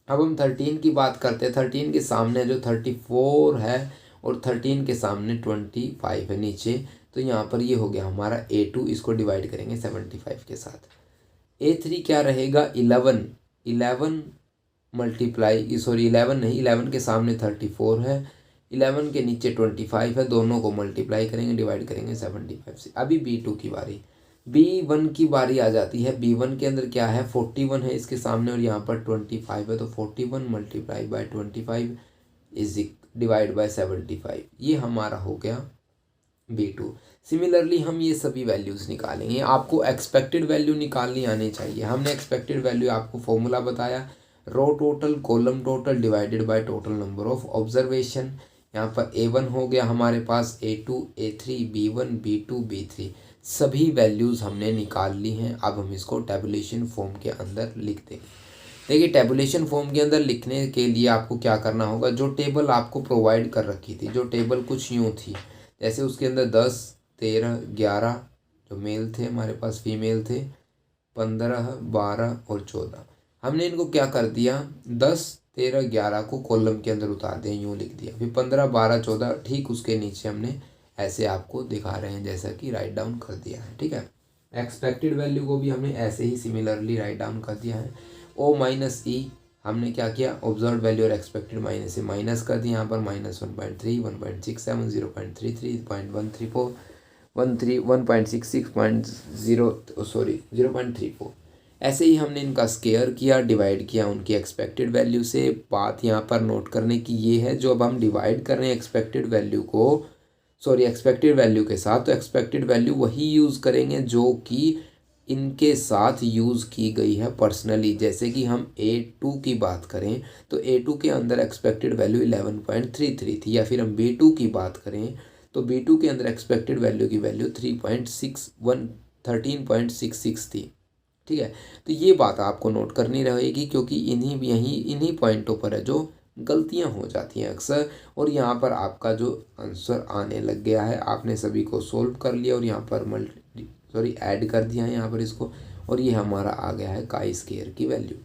अब हम 13 की बात करते हैं। 13 के सामने जो 34 है और 13 के सामने 25 है नीचे, तो यहाँ पर ये हो गया हमारा A2, इसको डिवाइड करेंगे 75 के साथ। A3 क्या रहेगा, 11 मल्टीप्लाई सॉरी 11 नहीं, 11 के सामने 34 है, 11 के नीचे 25 है, दोनों को मल्टीप्लाई करेंगे, डिवाइड करेंगे 75 से। अभी B2 की बारी, B1 की बारी आ जाती है। B1 के अंदर क्या है, 41 है इसके सामने और यहाँ पर 25 है, तो 41 multiply by 25 is divide by 75, ये हमारा हो गया B2। सिमिलरली हम ये सभी वैल्यूज़ निकालेंगे। आपको एक्सपेक्टेड वैल्यू निकालनी आनी चाहिए। हमने एक्सपेक्टेड वैल्यू आपको फॉर्मूला बताया, row total column total divided by total number of observation. यहाँ पर A1 हो गया हमारे पास, A2 A3 B1 B2 B3 सभी वैल्यूज़ हमने निकाल ली हैं। अब हम इसको टेबुलेशन फॉर्म के अंदर लिख देंगे। देखिए टेबुलेशन फॉर्म के अंदर लिखने के लिए आपको क्या करना होगा, जो टेबल आपको प्रोवाइड कर रखी थी, जो टेबल कुछ यूँ थी, जैसे उसके अंदर 10 13 11 जो मेल थे हमारे पास, फीमेल थे 15 12 और 14, हमने इनको क्या कर दिया, 10 13 11 को कॉलम के अंदर उतार दिया, यूँ लिख दिया। फिर 15 12 14 ठीक उसके नीचे हमने ऐसे आपको दिखा रहे हैं जैसा कि राइट डाउन कर दिया है, ठीक है। एक्सपेक्टेड वैल्यू को भी हमने ऐसे ही सिमिलरली राइट डाउन कर दिया है। ओ माइनस ई हमने क्या किया, ऑब्जर्व वैल्यू और एक्सपेक्टेड माइनस से माइनस कर दिया, यहाँ पर -1.3, 1.67, 0.33, 0.134, 0.34, ऐसे ही हमने इनका स्केयर किया, डिवाइड किया उनकी एक्सपेक्टेड वैल्यू से। बात यहाँ पर नोट करने की ये है, जो अब हम डिवाइड कर रहे हैं एक्सपेक्टेड वैल्यू को, एक्सपेक्टेड वैल्यू के साथ, तो एक्सपेक्टेड वैल्यू वही यूज़ करेंगे जो कि इनके साथ यूज़ की गई है पर्सनली। जैसे कि हम A2 की बात करें तो A2 के अंदर एक्सपेक्टेड वैल्यू 11.33 थी, या फिर हम B2 की बात करें तो B2 के अंदर एक्सपेक्टेड वैल्यू की वैल्यू 13.66 थी। ठीक है, तो ये बात आपको नोट करनी रहेगी, क्योंकि इन्हीं पॉइंटों पर है जो गलतियां हो जाती हैं अक्सर। और यहाँ पर आपका जो आंसर आने लग गया है, आपने सभी को सोल्व कर लिया और यहाँ पर ऐड कर दिया है यहाँ पर इसको, और ये हमारा आ गया है काई स्क्वायर की वैल्यू।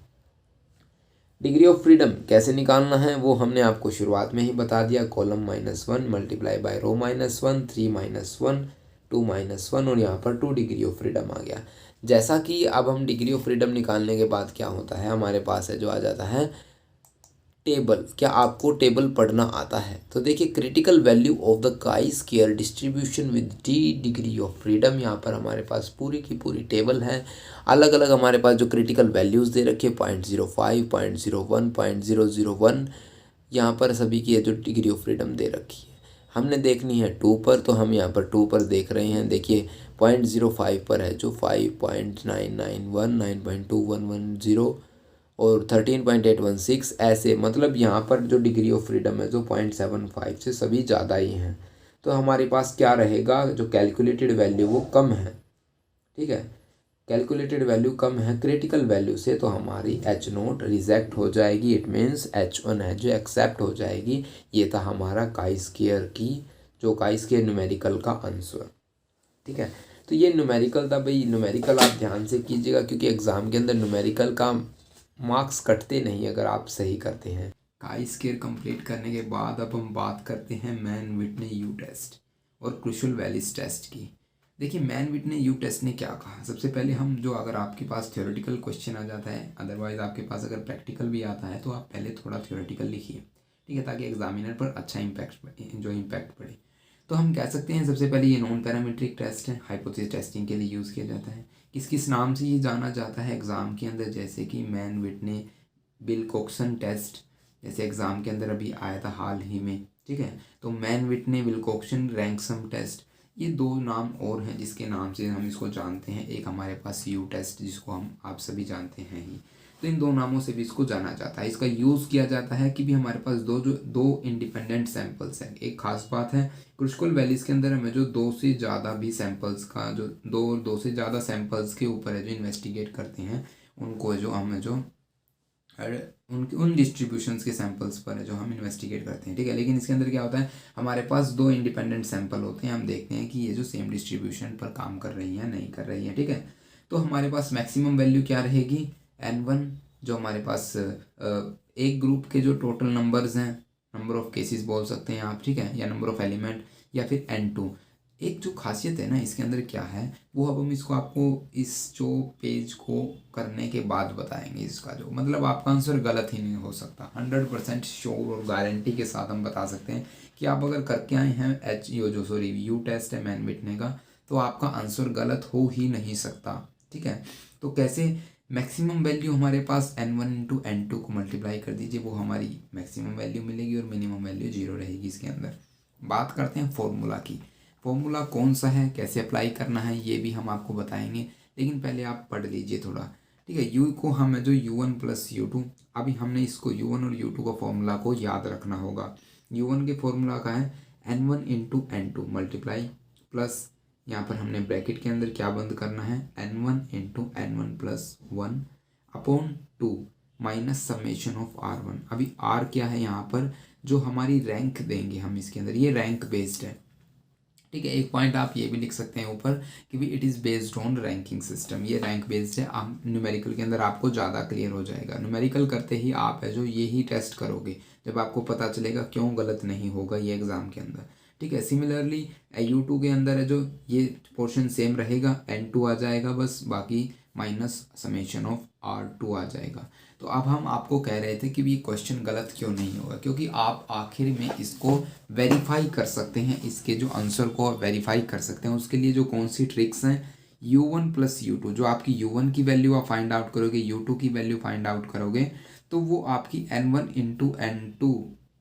डिग्री ऑफ फ्रीडम कैसे निकालना है वो हमने आपको शुरुआत में ही बता दिया, कॉलम -1 मल्टीप्लाई बाय रो -1, 3 -1, 2 -1, और यहाँ पर 2 डिग्री ऑफ फ्रीडम आ गया। जैसा कि अब हम डिग्री ऑफ फ्रीडम निकालने के बाद क्या होता है, हमारे पास है जो आ जाता है टेबल। क्या आपको टेबल पढ़ना आता है? तो देखिए, critical value of the chi square distribution with D degree of freedom, यहाँ पर हमारे पास पूरी की पूरी टेबल है। अलग अलग हमारे पास जो क्रिटिकल वैल्यूज़ दे रखे 0.05, 0.01, 0.001, यहाँ पर सभी की जो डिग्री ऑफ फ्रीडम दे रखी है। हमने देखनी है 2 पर, तो हम यहाँ पर 2 पर देख रहे हैं। देखिए 0.05 पर है जो 5.991, 9.2110 और 13.816, ऐसे मतलब यहाँ पर जो डिग्री ऑफ फ्रीडम है जो 0.75 से सभी ज़्यादा ही हैं। तो हमारे पास क्या रहेगा, जो कैलकुलेटेड वैल्यू वो कम है। ठीक है, कैलकुलेटेड वैल्यू कम है क्रिटिकल वैल्यू से, तो हमारी H0 रिजेक्ट हो जाएगी। इट मीन्स H1 है जो एक्सेप्ट हो जाएगी। ये था हमारा काई स्क्वायर न्यूमेरिकल का आंसर। ठीक है, तो ये न्यूमेरिकल था भाई। न्यूमेरिकल आप ध्यान से कीजिएगा, क्योंकि एग्ज़ाम के अंदर न्यूमेरिकल का मार्क्स कटते नहीं अगर आप सही करते हैं। काई स्क्वायर कंप्लीट करने के बाद अब हम बात करते हैं मैन विटने यू टेस्ट और क्रुशियल वैलिस टेस्ट की। देखिए, मैन विटने यू टेस्ट ने क्या कहा, सबसे पहले हम जो, अगर आपके पास थ्योरेटिकल क्वेश्चन आ जाता है, अदरवाइज आपके पास अगर प्रैक्टिकल भी आता है, तो आप पहले थोड़ा थ्योरेटिकल लिखिए। ठीक है, ताकि एग्जामिनर पर अच्छा इम्पैक्ट पड़े। तो हम कह सकते हैं सबसे पहले ये नॉन पैरामीट्रिक टेस्ट है, हाइपोथेसिस टेस्टिंग के लिए यूज़ किया जाता है। किस नाम से ये जाना जाता है एग्ज़ाम के अंदर, जैसे कि मैन विटने विल्कोक्सन टेस्ट, जैसे एग्ज़ाम के अंदर अभी आया था हाल ही में। ठीक है, तो मैन विटने विल्कोक्सन रैंकसम टेस्ट, ये 2 नाम और हैं जिसके नाम से हम इसको जानते हैं। एक हमारे पास यू टेस्ट, जिसको आप सभी जानते हैं ही। तो इन 2 नामों से भी इसको जाना जाता है। इसका यूज़ किया जाता है कि भी हमारे पास दो इंडिपेंडेंट सैंपल्स हैं। एक खास बात है, क्रुशियल वैलीज के अंदर हमें जो 2 से ज़्यादा भी सैंपल्स का जो 2 से ज़्यादा सैंपल्स के ऊपर है जो इन्वेस्टिगेट करते हैं, उनको जो हमें जो उन डिस्ट्रीब्यूशंस के सैंपल्स पर है जो हम इन्वेस्टिगेट करते हैं। ठीक है, लेकिन इसके अंदर क्या होता है, हमारे पास 2 इंडिपेंडेंट सैंपल होते हैं। हम देखते हैं कि ये जो सेम डिस्ट्रीब्यूशन पर काम कर रही हैं नहीं कर रही हैं। ठीक है, तो हमारे पास मैक्सिमम वैल्यू क्या रहेगी, N1, जो हमारे पास एक ग्रुप के जो टोटल नंबर्स हैं, नंबर ऑफ केसेस बोल सकते हैं आप। ठीक है, या नंबर ऑफ एलिमेंट, या फिर N2। एक जो खासियत है ना इसके अंदर क्या है, वो अब हम इसको आपको इस जो पेज को करने के बाद बताएंगे। इसका जो मतलब आपका आंसर गलत ही नहीं हो सकता, 100% श्योर और गारंटी के साथ हम बता सकते हैं कि आप अगर करके आए हैं यू टेस्ट है मैन विटने का, तो आपका आंसर गलत हो ही नहीं सकता। ठीक है, तो कैसे, मैक्सिमम वैल्यू हमारे पास N1 इंटू N2 को मल्टीप्लाई कर दीजिए, वो हमारी मैक्सिमम वैल्यू मिलेगी और मिनिमम वैल्यू 0 रहेगी इसके अंदर। बात करते हैं फॉर्मूला की। फॉर्मूला कौन सा है, कैसे अप्लाई करना है, ये भी हम आपको बताएंगे, लेकिन पहले आप पढ़ लीजिए थोड़ा। ठीक है, यू को हम है जो U1 प्लस U2, अभी हमने इसको U1 और U2 का फॉर्मूला को याद रखना होगा। U1 के फॉर्मूला का है N1 into N2 multiply plus, यहाँ पर हमने ब्रैकेट के अंदर क्या बंद करना है, N1 into N1 plus 1 upon 2 minus summation of R1। अभी R क्या है यहाँ पर, जो हमारी रैंक देंगे हम इसके अंदर, ये रैंक बेस्ड है। ठीक है, एक पॉइंट आप ये भी लिख सकते हैं ऊपर कि भी it is based on ranking system, ये रैंक बेस्ड है। आप न्यूमेरिकल के अंदर आपको ज़्यादा क्लियर हो जाएगा। न्यूमेरिकल करते ही आप है जो ये ही टेस्ट करोगे, जब आपको पता चलेगा क्यों गलत नहीं होगा ये एग्ज़ाम के अंदर। ठीक है, सिमिलरली U2 के अंदर है जो ये पोर्शन सेम रहेगा, N2 आ जाएगा बस, बाकी माइनस समेशन ऑफ R2 आ जाएगा। तो अब हम आपको कह रहे थे कि ये क्वेश्चन गलत क्यों नहीं होगा, क्योंकि आप आखिर में इसको वेरीफाई कर सकते हैं, इसके जो आंसर को वेरीफाई कर सकते हैं। उसके लिए जो कौन सी ट्रिक्स हैं, U1 प्लस U2, जो आपकी U1 की वैल्यू आप फाइंड आउट करोगे, U2 की वैल्यू फाइंड आउट करोगे, तो वो आपकी N1 इंटू N2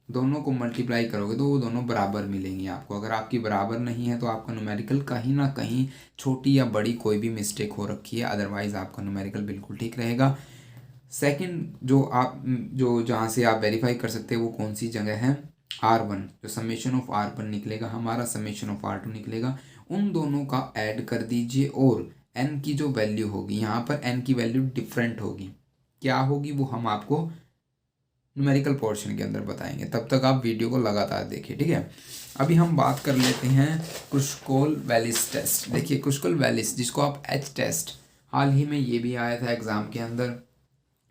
दोनों को मल्टीप्लाई करोगे तो वो दोनों बराबर मिलेंगी आपको। अगर आपकी बराबर नहीं है तो आपका न्यूमेरिकल कहीं ना कहीं छोटी या बड़ी कोई भी मिस्टेक हो रखी है, अदरवाइज आपका न्यूमेरिकल बिल्कुल ठीक रहेगा। सेकंड जो जहाँ से आप वेरीफाई कर सकते हैं वो कौन सी जगह है, R1, जो समेशन ऑफ R1 निकलेगा हमारा, समेशन ऑफ R2 निकलेगा, उन दोनों का ऐड कर दीजिए और n की जो वैल्यू होगी, यहाँ पर n की वैल्यू डिफरेंट होगी, क्या होगी वो हम आपको न्यूमेरिकल पोर्शन के अंदर बताएंगे। तब तक आप वीडियो को लगातार देखिए, ठीक है। अभी हम बात कर लेते हैं क्रुशकोल वैलिस टेस्ट। देखिए क्रुशकोल वैलिस, जिसको आप H टेस्ट, हाल ही में ये भी आया था एग्ज़ाम के अंदर,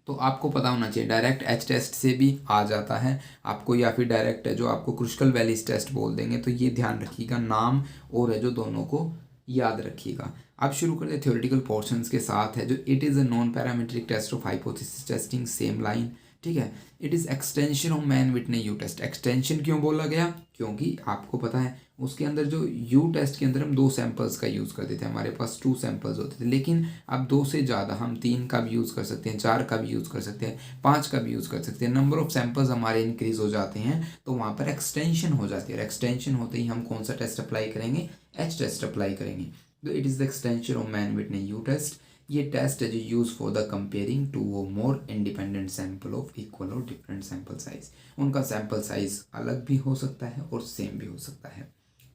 तो आपको पता होना चाहिए डायरेक्ट H टेस्ट से भी आ जाता है आपको, या फिर डायरेक्ट है जो आपको क्रुशकोल वैलिस टेस्ट बोल देंगे। तो ये ध्यान रखिएगा, नाम और है जो दोनों को याद रखिएगा। अब शुरू करते हैं थ्योरेटिकल पोर्शंस के साथ, है जो it is a non parametric test of hypothesis testing same line, ठीक है। It is extension of Mann Whitney U test. Extension क्यों बोला गया, क्योंकि आपको पता है उसके अंदर जो यू टेस्ट के अंदर हम 2 सैंपल्स का यूज़ करते थे, हमारे पास 2 सैंपल्स होते थे, लेकिन अब 2 से ज़्यादा हम 3 का भी यूज़ कर सकते हैं, 4 का भी यूज़ कर सकते हैं, 5 का भी यूज़ कर सकते हैं। नंबर ऑफ सैंपल्स हमारे इंक्रीज हो जाते हैं तो वहाँ पर एक्सटेंशन हो जाती है, और एक्सटेंशन होते ही हम कौन सा टेस्ट अप्लाई करेंगे, H टेस्ट अप्लाई करेंगे। तो it is the extension of Mann Whitney U test. ये टेस्ट है जो use for the comparing two वो more independent sample of equal और डिफरेंट सैंपल साइज। उनका सैंपल साइज अलग भी हो सकता है और सेम भी हो सकता है।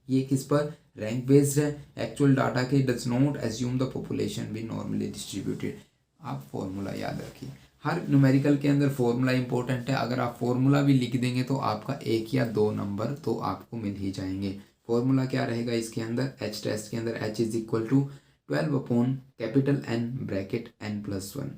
ये किस पर, रैंक बेस्ड है, एक्चुअल डाटा के, does not assume the population be normally distributed. आप फॉर्मूला याद रखिए, हर न्यूमेरिकल के अंदर फॉर्मूला इंपॉर्टेंट है। अगर आप फॉर्मूला भी लिख देंगे तो आपका 1 या 2 नंबर तो आपको मिल ही जाएंगे। फॉर्मूला क्या रहेगा इसके अंदर, H टेस्ट के अंदर, H is equal to 12 upon capital N bracket N+1।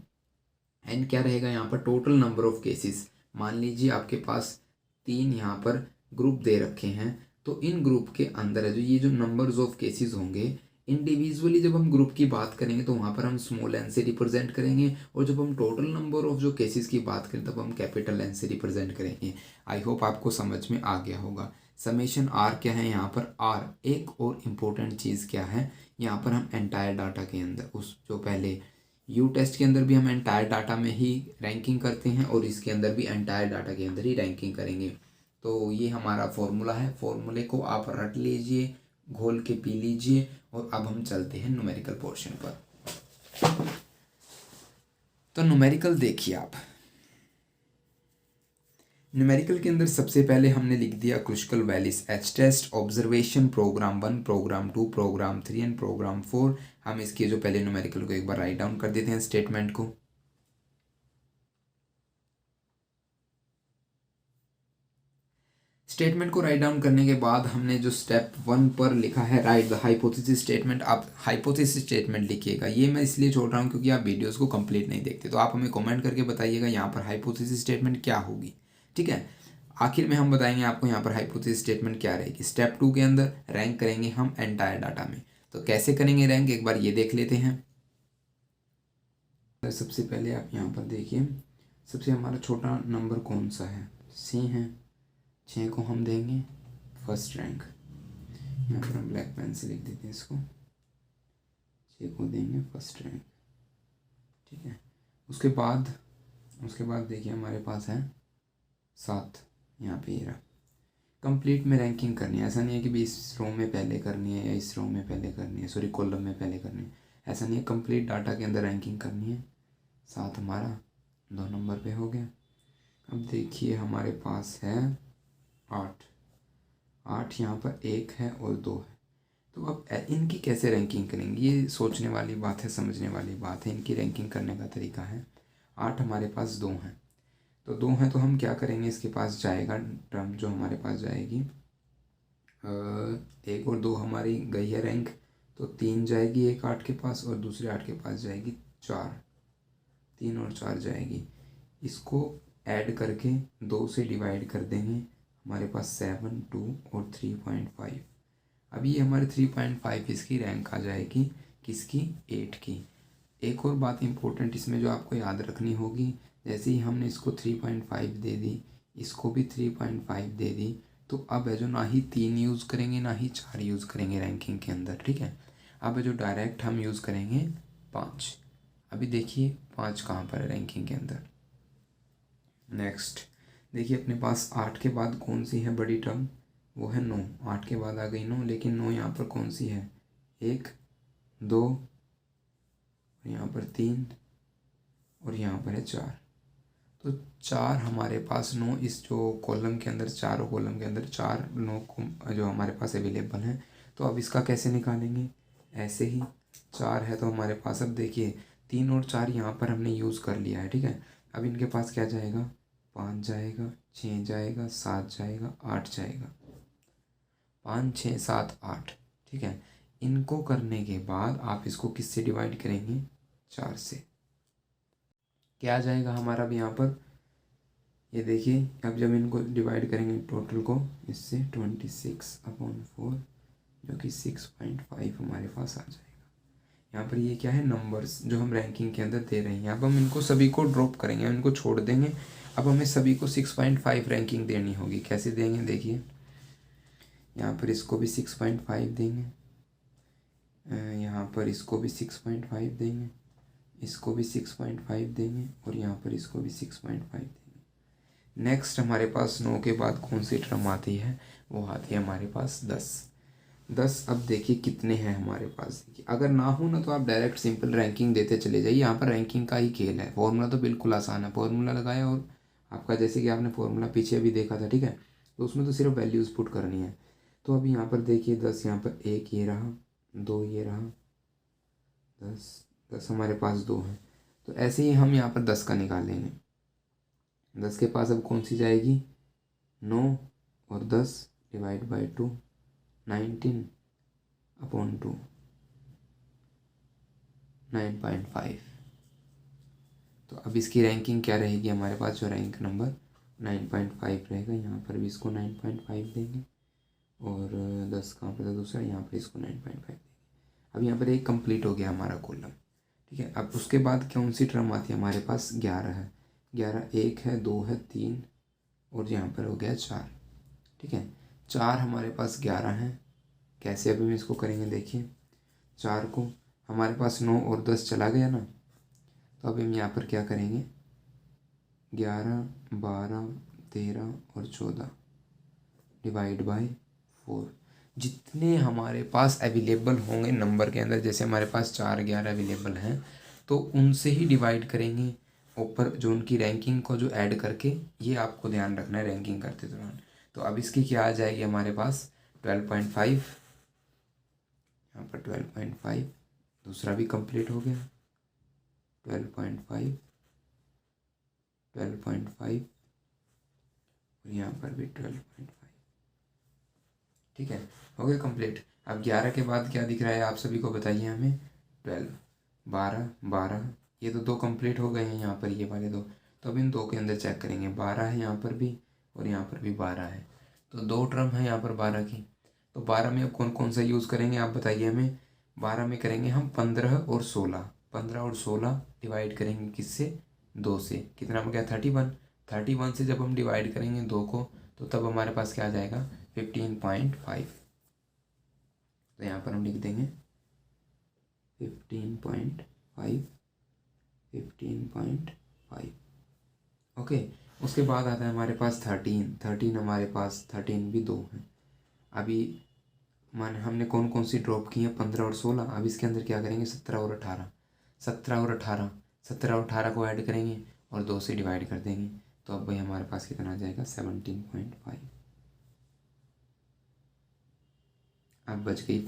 N क्या रहेगा यहाँ पर, टोटल नंबर ऑफ केसेस। मान लीजिए आपके पास 3 यहाँ पर ग्रुप दे रखे हैं, तो इन ग्रुप के अंदर है जो ये जो नंबर्स ऑफ केसेस होंगे, इंडिविजुअली जब हम ग्रुप की बात करेंगे तो वहाँ पर हम स्मॉल n से रिप्रेजेंट करेंगे, और जब हम टोटल नंबर ऑफ जो केसेस की बात करें तब हम कैपिटल N से रिप्रेजेंट करेंगे। आई होप आपको समझ में आ गया होगा। समेशन R क्या है यहाँ पर, R। एक और इम्पोर्टेंट चीज़ क्या है, यहाँ पर हम एंटायर डाटा के अंदर, उस जो पहले यू टेस्ट के अंदर भी हम एंटायर डाटा में ही रैंकिंग करते हैं और इसके अंदर भी एंटायर डाटा के अंदर ही रैंकिंग करेंगे। तो ये हमारा फॉर्मूला है, फॉर्मूले को आप रट लीजिए, घोल के पी लीजिए, और अब हम चलते हैं न्यूमेरिकल पोर्शन पर। तो न्यूमेरिकल देखिए आप, न्यूमेरिकल के अंदर सबसे पहले हमने लिख दिया Kruskal Wallis H test observation program 1, program 2, program 3 and program 4। हम इसके जो पहले न्यूमेरिकल को एक बार राइट डाउन कर देते हैं स्टेटमेंट को। स्टेटमेंट को राइट डाउन करने के बाद हमने जो स्टेप 1 पर लिखा है राइट द हाइपोथेसिस स्टेटमेंट, आप हाइपोथेसिस स्टेटमेंट लिखिएगा। ये मैं इसलिए छोड़ रहा हूँ क्योंकि आप वीडियोस को कंप्लीट नहीं देखते, तो आप हमें कमेंट करके बताइएगा यहाँ पर हाइपोथेसिस स्टेटमेंट क्या होगी, ठीक है। आखिर में हम बताएंगे आपको यहाँ पर हाइपोथेसिस स्टेटमेंट क्या रहेगी। स्टेप 2 के अंदर रैंक करेंगे हम एंटायर डाटा में, तो कैसे करेंगे रैंक, एक बार ये देख लेते हैं। सबसे पहले आप यहाँ पर देखिए, सबसे हमारा छोटा नंबर कौन सा है, 6 है। 6 को हम देंगे फर्स्ट रैंक, यहाँ पर हम ब्लैक पेन से लिख देते हैं इसको, 6 को देंगे फर्स्ट रैंक, ठीक है। उसके बाद देखिए हमारे पास है 7, यहाँ पे ये रहा। कंप्लीट में रैंकिंग करनी है, ऐसा नहीं है कि भी इस रो में पहले करनी है या इस रो में पहले करनी है, सॉरी कॉलम में पहले करनी है, ऐसा नहीं है। कंप्लीट डाटा के अंदर रैंकिंग करनी है। 7 हमारा 2 नंबर पे हो गया। अब देखिए हमारे पास है 8 यहाँ पर 1 है और 2 है, तो अब इनकी कैसे रैंकिंग करेंगे, ये सोचने वाली बात है, समझने वाली बात है। इनकी रैंकिंग करने का तरीका है, 8 हमारे पास 2 हैं, तो 2 हैं तो हम क्या करेंगे, इसके पास जाएगा टर्म जो हमारे पास जाएगी, 1 और 2 हमारी गई है रैंक, तो 3 जाएगी एक 8 के पास और दूसरे 8 के पास जाएगी 4, 3 और 4 जाएगी। इसको ऐड करके 2 से डिवाइड कर देंगे, हमारे पास 7, 2 और 3.5। अब ये हमारे 3.5 इसकी रैंक आ जाएगी, किसकी, 8 की। एक और बात इम्पोर्टेंट इसमें जो आपको याद रखनी होगी, जैसे ही हमने इसको 3.5 दे दी, इसको भी 3.5 दे दी, तो अब है जो ना ही 3 यूज़ करेंगे ना ही 4 यूज़ करेंगे रैंकिंग के अंदर, ठीक है। अब है जो डायरेक्ट हम यूज़ करेंगे 5। अभी देखिए 5 कहाँ पर है रैंकिंग के अंदर। नेक्स्ट देखिए अपने पास 8 के बाद कौन सी है बड़ी टर्म, वो है 9। 8 के बाद आ गई 9, लेकिन 9 यहाँ पर कौन सी है, 1 2, यहाँ पर 3 और यहाँ पर है 4। तो 4 हमारे पास 9 इस जो कॉलम के अंदर, चारों कॉलम के अंदर 4 9 को जो हमारे पास अवेलेबल हैं। तो अब इसका कैसे निकालेंगे, ऐसे ही 4 है तो हमारे पास, अब देखिए 3 और 4 यहाँ पर हमने यूज़ कर लिया है, ठीक है। अब इनके पास क्या जाएगा, 5 जाएगा, 6 जाएगा, 7 जाएगा, 8 जाएगा, 5 6 7 8, ठीक है। इनको करने के बाद आप इसको किससे डिवाइड करेंगे, 4 से। क्या आ जाएगा हमारा अब यहाँ पर, ये देखिए अब जब इनको डिवाइड करेंगे टोटल को इससे 26/4, जो कि 6.5 हमारे पास आ जाएगा। यहाँ पर ये क्या है, नंबर्स जो हम रैंकिंग के अंदर दे रहे हैं। अब हम इनको सभी को ड्रॉप करेंगे, इनको छोड़ देंगे। अब हमें सभी को 6.5 रैंकिंग देनी होगी। कैसे देंगे, देखिए यहाँ पर इसको भी 6.5 देंगे, यहाँ पर इसको भी 6.5 देंगे, इसको भी 6.5 देंगे और यहाँ पर इसको भी 6.5 देंगे। नेक्स्ट हमारे पास 9 के बाद कौन सी टर्म आती है, वो आती है हमारे पास 10। अब देखिए कितने हैं हमारे पास, देखिए अगर ना हो ना तो आप डायरेक्ट सिंपल रैंकिंग देते चले जाइए। यहाँ पर रैंकिंग का ही खेल है, फॉर्मूला तो बिल्कुल आसान है। फॉर्मूला लगाया और आपका जैसे कि आपने फॉर्मूला पीछे भी देखा था, ठीक है, तो उसमें तो सिर्फ वैल्यूज़ पुट करनी है। तो अभी यहाँ पर देखिए 10, यहाँ पर 1 ये रहा, 2 ये रहा, 10 हमारे पास 2 है। तो ऐसे ही हम यहाँ पर 10 का निकालेंगे। 10 के पास अब कौन सी जाएगी, 9 और 10 डिवाइड बाई 2, 19/2, 9.5। तो अब इसकी रैंकिंग क्या रहेगी, हमारे पास जो रैंक नंबर 9.5 रहेगा। यहाँ पर भी इसको 9.5 देंगे और 10 कहाँ पर था दूसरा, यहाँ पर इसको 9.5 देंगे। अब यहाँ पर एक कंप्लीट हो गया हमारा कॉलम, ठीक है। अब उसके बाद कौन सी टर्म आती है हमारे पास, 11 है। 11 1 है, 2 है, 3 और यहाँ पर हो गया 4, ठीक है। 4 हमारे पास 11 हैं। कैसे अभी हम इसको करेंगे, देखिए 4 को हमारे पास 9 और 10 चला गया ना, तो अभी हम यहाँ पर क्या करेंगे, 11 12 13 और 14 डिवाइड बाय 4। जितने हमारे पास अवेलेबल होंगे नंबर के अंदर, जैसे हमारे पास 4 11 अवेलेबल हैं, तो उनसे ही डिवाइड करेंगे ऊपर जो उनकी रैंकिंग को जो ऐड करके। ये आपको ध्यान रखना है रैंकिंग करते दौरान। तो अब इसकी क्या आ जाएगी हमारे पास, 12.5, यहाँ पर 12.5, दूसरा भी कंप्लीट हो गया, 12.5 12.5 और यहाँ पर भी 12.5, ठीक है, हो गया कंप्लीट। अब 11 के बाद क्या दिख रहा है आप सभी को बताइए हमें, 12 12 12, ये तो 2 कंप्लीट हो गए हैं यहाँ पर, ये वाले 2। तो अब इन 2 के अंदर चेक करेंगे, 12 है यहाँ पर भी और यहाँ पर भी 12 है, तो 2 टर्म है यहाँ पर 12 की। तो 12 में अब कौन कौन सा यूज़ करेंगे आप बताइए हमें। 12 में करेंगे हम 15 और 16, 15 और 16 डिवाइड करेंगे किससे, 2 से। कितना हो गया, 31। 31 से जब हम डिवाइड करेंगे 2 को, तो तब हमारे पास क्या आ जाएगा, 15.5। तो यहाँ पर हम लिख देंगे 15.5, 15.5, ओके। उसके बाद आता है हमारे पास 13 हमारे पास 13 भी 2 हैं। अभी मान हमने कौन कौन सी ड्रॉप की हैं, 15 और 16। अब इसके अंदर क्या करेंगे, 17 और 18, 17 और 18 को ऐड करेंगे और 2 से डिवाइड कर देंगे। तो अब भाई हमारे पास कितना आ जाएगा, 17.5। अब बच गई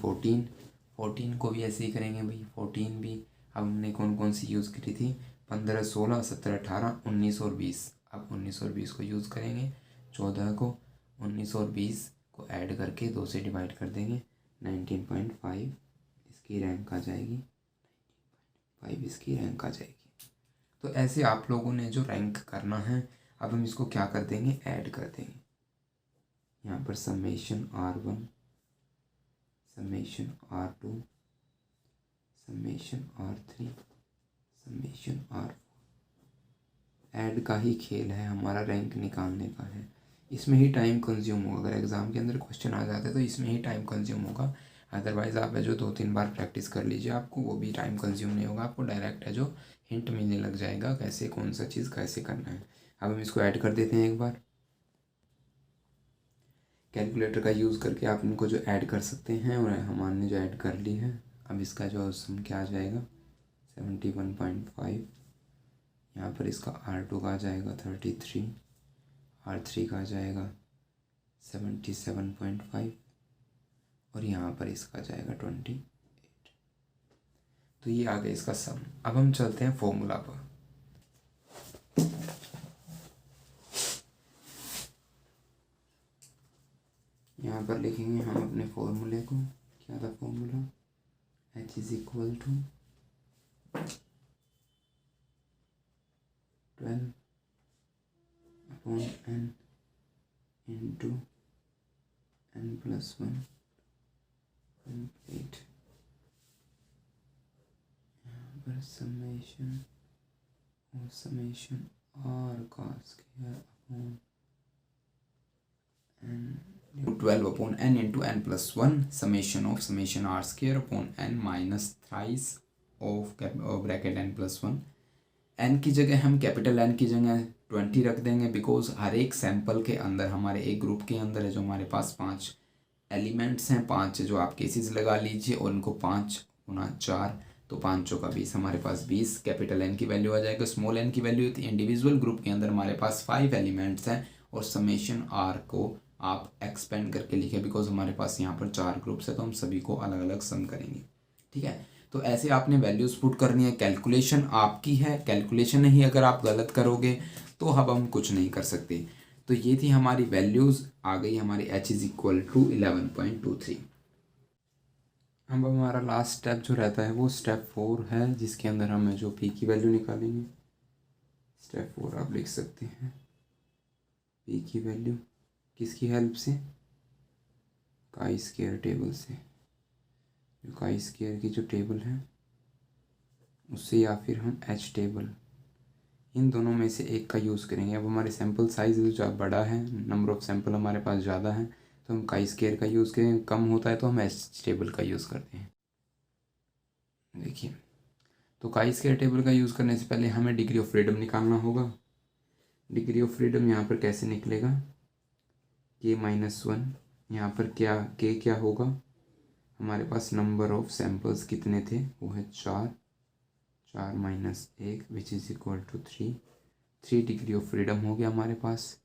14 को भी ऐसे ही करेंगे भाई, 14 भी अब हमने कौन कौन सी यूज़ करी थी, 15 16 17 18 19 और 20। अब 19 और 20 को यूज़ करेंगे, 14 को 19 और 20 को ऐड करके 2 से डिवाइड कर देंगे, 19.5 इसकी रैंक आ जाएगी, 5 इसकी रैंक आ जाएगी। तो ऐसे आप लोगों ने जो रैंक करना है, अब हम इसको क्या कर देंगे, ऐड कर देंगे। यहाँ पर summation R1, summation R2, summation R3 summation R. Add का ही खेल है हमारा, रैंक निकालने का है। इसमें ही टाइम कंज्यूम होगा, अगर एग्ज़ाम के अंदर क्वेश्चन आ जाते तो इसमें ही टाइम कंज्यूम होगा। अदरवाइज़ आप है जो 2-3 बार प्रैक्टिस कर लीजिए, आपको वो भी टाइम कंज्यूम नहीं होगा, आपको डायरेक्ट है जो हिंट मिलने लग जाएगा कैसे कौन सा चीज़ कैसे करना है। अब हम इसको ऐड कर देते हैं एक बार। कैलकुलेटर का यूज़ करके आप इनको जो ऐड कर सकते हैं, और हमने जो ऐड कर ली है। अब इसका जो सम क्या आ जाएगा 71.5। यहाँ पर इसका R2 का आ जाएगा 33, R3 का आ जाएगा 77.5 और यहाँ पर इसका आ जाएगा 28। तो ये आ गया इसका सम। अब हम चलते हैं फॉर्मूला पर। यहाँ पर लिखेंगे हम अपने फॉर्मूले को। क्या था formula? H is equal to 12/n into n+1 complete. यहाँ पर समेशन और समेशन r का square upon n 12/n into n+1 summation of summation r square upon n minus thrice of bracket n+1। n की जगह हम capital N की जगह 20 रख देंगे, बिकॉज हर एक सैंपल के अंदर हमारे एक ग्रुप के अंदर है जो हमारे पास 5 एलिमेंट्स हैं, 5 जो आप केसेस लगा लीजिए और उनको 5 गुना 4 तो 5 का 20, हमारे पास 20 कैपिटल N की वैल्यू आ जाएगा। स्मॉल n की वैल्यू इंडिविजुअल ग्रुप के अंदर हमारे पास 5 एलिमेंट्स हैं और समेशन r को आप एक्सपेंड करके लिखे, बिकॉज हमारे पास यहाँ पर 4 ग्रुप्स है तो हम सभी को अलग अलग सम करेंगे। ठीक है, तो ऐसे आपने वैल्यूज़ पुट करनी है। कैलकुलेशन आपकी है, कैलकुलेशन ही अगर आप गलत करोगे तो अब हम कुछ नहीं कर सकते। तो ये थी हमारी वैल्यूज़, आ गई हमारी h इज इक्वल टू 11.23। अब हमारा लास्ट स्टेप जो रहता है वो स्टेप 4 है, जिसके अंदर हमें जो p की वैल्यू निकालेंगे। स्टेप 4 आप लिख सकते हैं p की वैल्यू किसकी हेल्प से? काई स्क्वायर टेबल से। जो काई स्क्वायर की जो टेबल है उससे, या फिर हम h टेबल, इन दोनों में से एक का यूज़ करेंगे। अब हमारे सैम्पल साइज़ जो बड़ा है, नंबर ऑफ़ सैंपल हमारे पास ज़्यादा है तो हम काई स्क्वायर का यूज़ करें, कम होता है तो हम एच टेबल का यूज़ करते हैं। देखिए, तो काई स्क्वायर टेबल का यूज़ करने से पहले हमें डिग्री ऑफ फ्रीडम निकालना होगा। डिग्री ऑफ फ्रीडम यहाँ पर कैसे निकलेगा? k-1। यहाँ पर क्या होगा? हमारे पास नंबर ऑफ सैंपल्स कितने थे? वो है 4 minus 1 which is equal to 3 degree of freedom हो गया हमारे पास।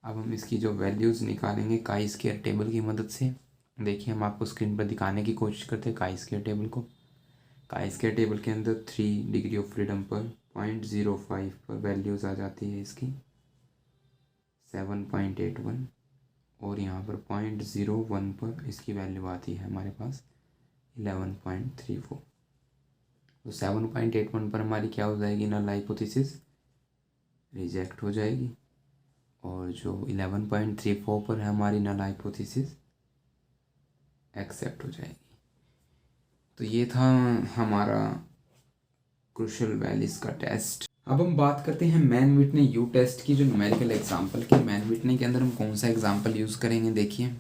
अब हम इसकी जो वैल्यूज़ निकालेंगे काई स्क्वायर टेबल की मदद से। देखिए, हम आपको स्क्रीन पर दिखाने की कोशिश करते हैं काई स्क्वायर टेबल को। काई स्क्वायर टेबल के अंदर 3 डिग्री ऑफ फ्रीडम पर 0.05 पर वैल्यूज़ आ जाती है इसकी 7.81 और यहाँ पर 0.01 पर इसकी वैल्यू आती है हमारे पास 11.34। तो 7.81 पर हमारी क्या हो जाएगी? नल हाइपोथेसिस रिजेक्ट हो जाएगी और जो 11.34 पर है हमारी नल हाइपोथेसिस एक्सेप्ट हो जाएगी। तो ये था हमारा क्रूशियल वैल्यूज का टेस्ट। अब हम बात करते हैं मैन विटने यू टेस्ट की, जो न्यूमेरिकल एग्जाम्पल की। मैन विटने के अंदर हम कौन सा एग्जाम्पल यूज़ करेंगे? देखिए,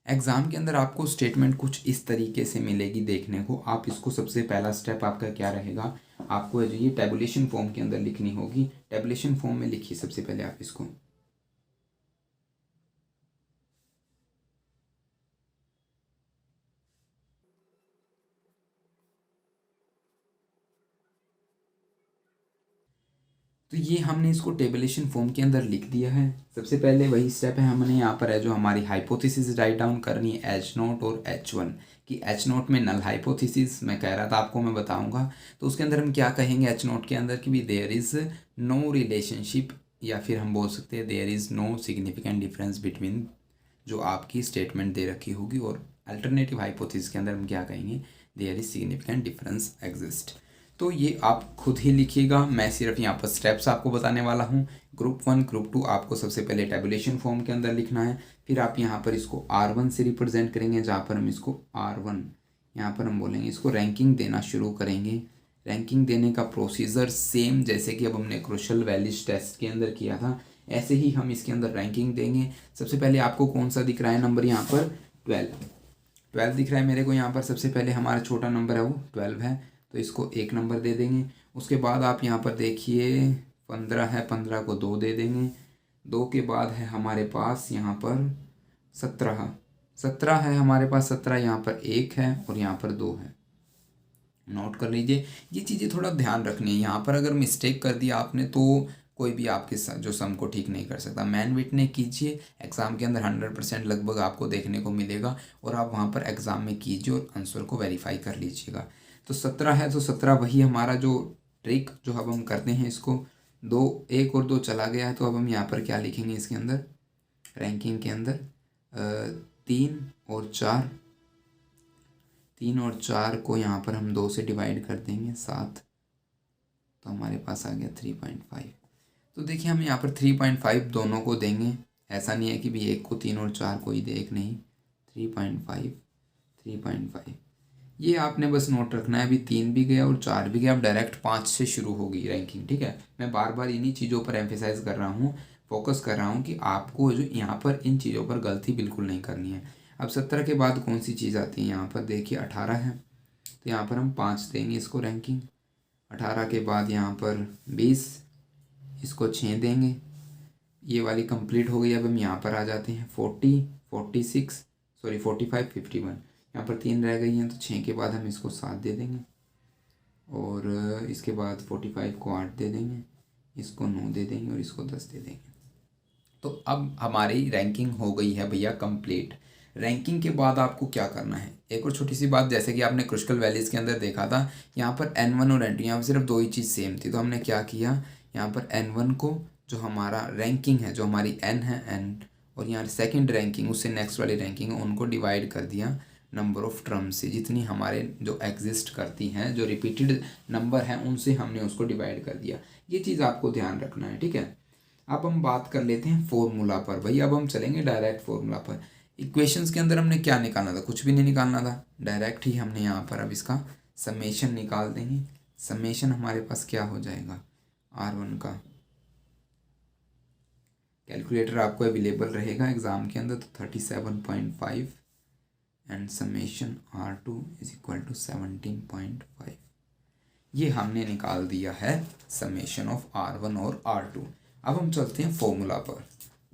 एग्ज़ाम के अंदर आपको स्टेटमेंट कुछ इस तरीके से मिलेगी देखने को। आप इसको सबसे पहला स्टेप आपका क्या रहेगा? आपको जो ये टेबुलेशन फॉर्म के अंदर लिखनी होगी। टेबुलेशन फॉर्म में लिखिए सबसे पहले आप इसको। तो ये हमने इसको टेबुलेशन फॉर्म के अंदर लिख दिया है। सबसे पहले वही स्टेप है, हमने यहाँ पर है जो हमारी हाइपोथेसिस राइट डाउन करनी है H0 और H1 कि H0 में नल हाइपोथेसिस मैं कह रहा था आपको, मैं बताऊंगा। तो उसके अंदर हम क्या कहेंगे H0 के अंदर कि भी देयर इज़ नो रिलेशनशिप, या फिर हम बोल सकते हैं there is no significant difference between जो आपकी स्टेटमेंट दे रखी होगी। और अल्टरनेटिव हाइपोथेसिस के अंदर हम क्या कहेंगे? There is significant difference exist. तो ये आप खुद ही लिखिएगा, मैं सिर्फ यहाँ पर स्टेप्स आपको बताने वाला हूँ। ग्रुप 1 ग्रुप 2 आपको सबसे पहले टेबुलेशन फॉर्म के अंदर लिखना है, फिर आप यहाँ पर इसको R1 से रिप्रेजेंट करेंगे, जहाँ पर हम इसको R1 यहाँ पर हम बोलेंगे, इसको रैंकिंग देना शुरू करेंगे। रैंकिंग देने का प्रोसीजर सेम जैसे कि अब हमने क्रुशियल वैल्यूज टेस्ट के अंदर किया था, ऐसे ही हम इसके अंदर रैंकिंग देंगे। सबसे पहले आपको कौन सा दिख रहा है नंबर, यहाँ पर 12 दिख रहा है मेरे को यहाँ पर। सबसे पहले हमारा छोटा नंबर है वो 12 है, तो इसको 1 नंबर दे देंगे। उसके बाद आप यहाँ पर देखिए 15 है, 15 को 2 दे देंगे। 2 के बाद है हमारे पास यहाँ पर 17 है हमारे पास, 17 यहाँ पर 1 है और यहाँ पर 2 है। नोट कर लीजिए, ये चीज़ें थोड़ा ध्यान रखनी है। यहाँ पर अगर मिस्टेक कर दिया आपने तो कोई भी आपके जो सम को ठीक नहीं कर सकता। मैन विटनेस कीजिए, एग्ज़ाम के अंदर 100% लगभग आपको देखने को मिलेगा, और आप वहाँ पर एग्ज़ाम में कीजिए और आंसर को वेरीफाई कर लीजिएगा। तो 17 है, तो 17 वही हमारा जो ट्रिक जो अब हम करते हैं, इसको 2 1 और 2 चला गया है, तो अब हम यहाँ पर क्या लिखेंगे इसके अंदर रैंकिंग के अंदर 3 और 4 को यहाँ पर हम 2 से डिवाइड कर देंगे 7, तो हमारे पास आ गया 3.5। तो देखिए हम यहाँ पर 3.5 दोनों को देंगे, ऐसा नहीं है कि भी एक को 3 और 4 को ही दे, एक नहीं, 3.5 ये आपने बस नोट रखना है। अभी 3 भी गया और 4 भी गया, अब डायरेक्ट 5 से शुरू होगी रैंकिंग, ठीक है। मैं बार बार इन्हीं चीज़ों पर एम्फेसाइज कर रहा हूँ, फोकस कर रहा हूँ कि आपको जो यहाँ पर इन चीज़ों पर गलती बिल्कुल नहीं करनी है। अब 17 के बाद कौन सी चीज़ आती है, यहाँ पर देखिए 18 है, तो यहाँ पर हम 5 देंगे इसको रैंकिंग। 18 के बाद यहाँ पर 20, इसको 6 देंगे। ये वाली कंप्लीट हो गई। अब हम यहाँ पर आ जाते हैं 45, 51, यहाँ पर 3 रह गई हैं, तो 6 के बाद हम इसको 7 दे देंगे, और इसके बाद 45 को 8 दे देंगे, इसको 9 दे देंगे और इसको 10 दे देंगे। तो अब हमारी रैंकिंग हो गई है भैया कंप्लीट। रैंकिंग के बाद आपको क्या करना है, एक और छोटी सी बात, जैसे कि आपने क्रुशियल वैल्यूज़ के अंदर देखा था, यहाँ पर N1 और N2 यहाँ पर सिर्फ 2 ही चीज़ सेम थी, तो हमने क्या किया, यहाँ पर N1 को जो हमारा रैंकिंग है, जो हमारी N है N, और यहाँ सेकंड रैंकिंग उससे नेक्स्ट वाली रैंकिंग है, उनको डिवाइड कर दिया नंबर ऑफ टर्म्स से, जितनी हमारे जो एग्जिस्ट करती हैं, जो रिपीटेड नंबर हैं, उनसे हमने उसको डिवाइड कर दिया। ये चीज़ आपको ध्यान रखना है, ठीक है। अब हम बात कर लेते हैं फॉर्मूला पर। भाई अब हम चलेंगे डायरेक्ट फॉर्मूला पर। इक्वेशंस के अंदर हमने क्या निकालना था, कुछ भी नहीं निकालना था, डायरेक्ट ही हमने यहाँ पर अब इसका समेशन निकाल देंगे। समेशन हमारे पास क्या हो जाएगा, R1 का कैलकुलेटर आपको अवेलेबल रहेगा एग्ज़ाम के अंदर, तो 37.5 and summation R2 is equal to 17.5। ये हमने निकाल दिया है समेशन ऑफ R1 और R2। अब हम चलते हैं फॉर्मूला पर।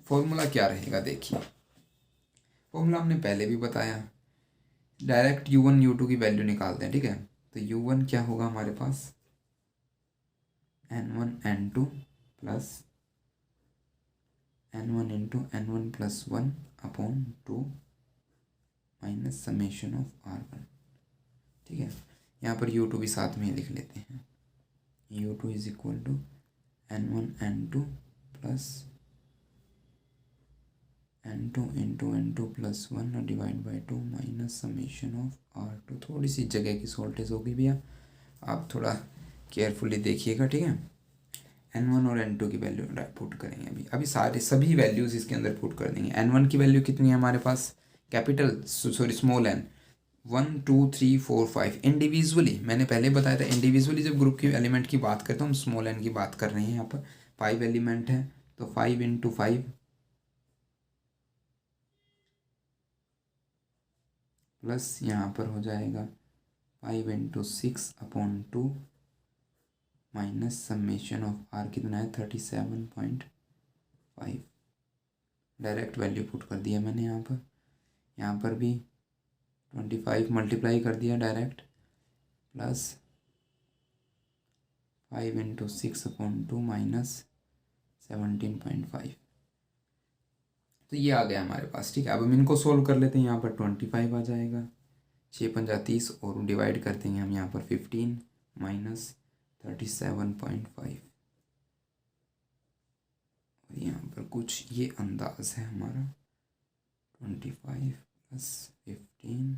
फॉर्मूला क्या रहेगा, देखिए फॉर्मूला हमने पहले भी बताया, डायरेक्ट U1 U2 की वैल्यू निकालते हैं, ठीक है। तो U1 क्या होगा हमारे पास, N1 N2 plus N1 into N1 plus 1 upon 2 minus summation of R1, ठीक है। यहाँ पर U2 भी साथ में लिख लेते हैं, U2 is equal to N1 N2 plus N2 into N2 plus 1 divide by 2 minus summation of R2। थोड़ी सी जगह की शॉर्टेज होगी भैया, आप थोड़ा केयरफुली देखिएगा, ठीक है। N1 और N2 की वैल्यू पुट करेंगे, अभी सारे सभी वैल्यूज़ इसके अंदर पुट कर देंगे। N1 की वैल्यू कितनी है हमारे पास, capital sorry small n, 1 2 3 4 5 individually, मैंने पहले बताया था इंडिविजुअली जब ग्रुप के एलिमेंट की बात करते हैं हम स्मॉल n की बात कर रहे हैं। यहाँ पर 5 एलिमेंट है, तो 5 इंटू 5 प्लस यहाँ पर हो जाएगा 5 into 6 upon 2 minus summation of R कितना है 37.5। डायरेक्ट वैल्यू पुट कर दिया मैंने यहाँ पर भी 25 मल्टीप्लाई कर दिया direct, plus 5 into 6 upon 2 minus 17.5। तो ये आ गया हमारे पास, ठीक है। अब हम इनको सोल्व कर लेते हैं, यहाँ पर 25 आ जाएगा, 6 पंजा 30 और डिवाइड करते हैं हम यहाँ पर 15 माइनस 37.5, और यहाँ पर कुछ ये अंदाज है हमारा 25 प्लस 15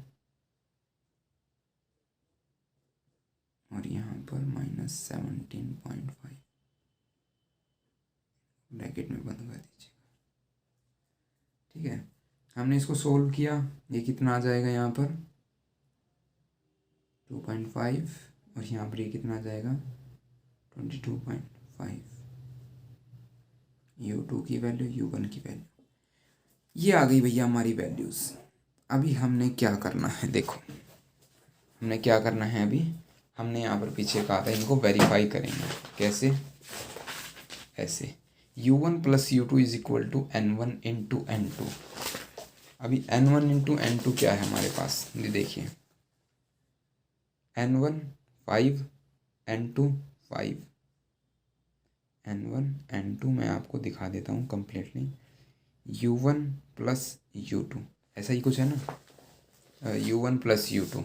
और यहाँ पर -17.5 ब्रैकेट में बंद कर दीजिएगा। ठीक है, हमने इसको सोल्व किया, ये कितना आ जाएगा यहाँ पर 2.5 और यहाँ पर ये कितना आ जाएगा 22.5। u2 की वैल्यू, u1 की वैल्यू, ये आ गई भैया हमारी वैल्यूज़। अभी हमने क्या करना है, देखो हमने क्या करना है, अभी हमने यहाँ पर पीछे कहा था इनको वेरीफाई करेंगे। कैसे? ऐसे u1 + u2 = n1 × n2। अभी n1 × n2 क्या है हमारे पास, ये देखिए n1 5, n2 5, n1 n2 मैं आपको दिखा देता हूँ कम्प्लीटली। u1 + u2 ऐसा ही कुछ है ना, u1 + u2,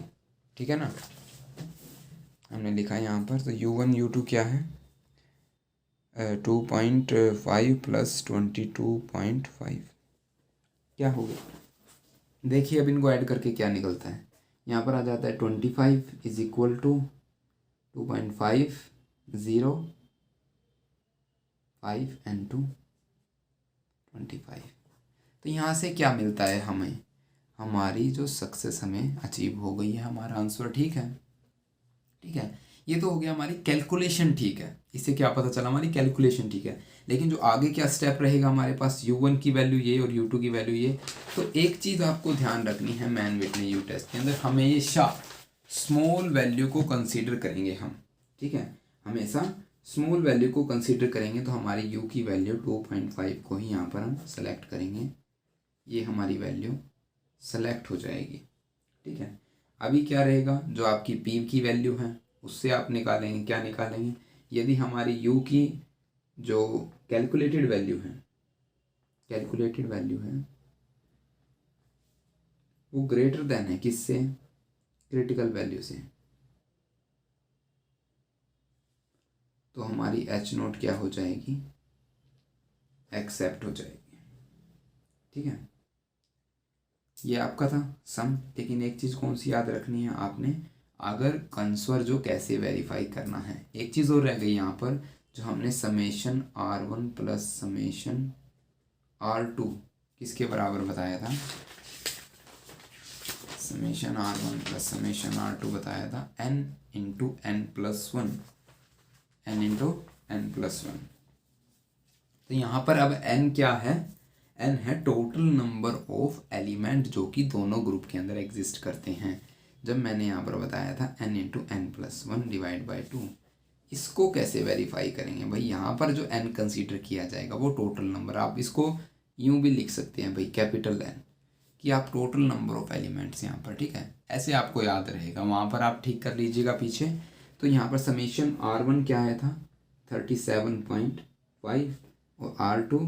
ठीक है ना, हमने लिखा है यहाँ पर। तो u1 u2 क्या है 2.5 + 22.5 क्या हो गया, देखिए अब इनको ऐड करके क्या निकलता है। यहाँ पर आ जाता है 25 = 2.5 0 5 and 2 25। तो यहाँ से क्या मिलता है हमें, हमारी जो सक्सेस हमें अचीव हो गई है, हमारा आंसर ठीक है। ठीक है, ये तो हो गया हमारी कैलकुलेशन, ठीक है, इससे क्या पता चला हमारी कैलकुलेशन ठीक है। लेकिन जो आगे क्या स्टेप रहेगा हमारे पास, u1 की वैल्यू ये और u2 की वैल्यू ये। तो एक चीज़ आपको ध्यान रखनी है, मैन विटने यू टेस्ट के अंदर हमेशा स्मॉल वैल्यू को कंसीडर करेंगे हम। ठीक है, हमेशा स्मॉल वैल्यू को कंसीडर करेंगे। तो हमारी u की वैल्यू 2.5 को ही यहाँ पर हम सेलेक्ट करेंगे, ये हमारी वैल्यू सेलेक्ट हो जाएगी। ठीक है, अभी क्या रहेगा, जो आपकी p की वैल्यू है उससे आप निकालेंगे, क्या निकालेंगे, यदि हमारी u की जो कैलकुलेटेड वैल्यू है वो ग्रेटर देन है किससे, क्रिटिकल वैल्यू से, तो हमारी h0 क्या हो जाएगी, एक्सेप्ट हो जाएगी। ठीक है, ये आपका था सम। लेकिन एक चीज़ कौन सी याद रखनी है आपने, अगर कंसोर जो कैसे वेरीफाई करना है, एक चीज़ और रह गई यहाँ पर, जो हमने समेशन r1 + समेशन r2 किसके बराबर बताया था, समेशन r1 + समेशन r2 बताया था n × n+1, n × n+1। तो यहाँ पर अब n क्या है, n है टोटल नंबर ऑफ एलिमेंट जो कि दोनों ग्रुप के अंदर एग्जिस्ट करते हैं। जब मैंने यहाँ पर बताया था n × n+1 / 2, इसको कैसे वेरीफाई करेंगे भाई, यहाँ पर जो n कंसीडर किया जाएगा वो टोटल नंबर, आप इसको यूँ भी लिख सकते हैं भाई कैपिटल N, कि आप टोटल नंबर ऑफ एलिमेंट्स यहाँ पर। ठीक है, ऐसे आपको याद रहेगा, वहाँ पर आप ठीक कर लीजिएगा पीछे। तो यहाँ पर समेशन r1 क्या आया था 37.5 और r2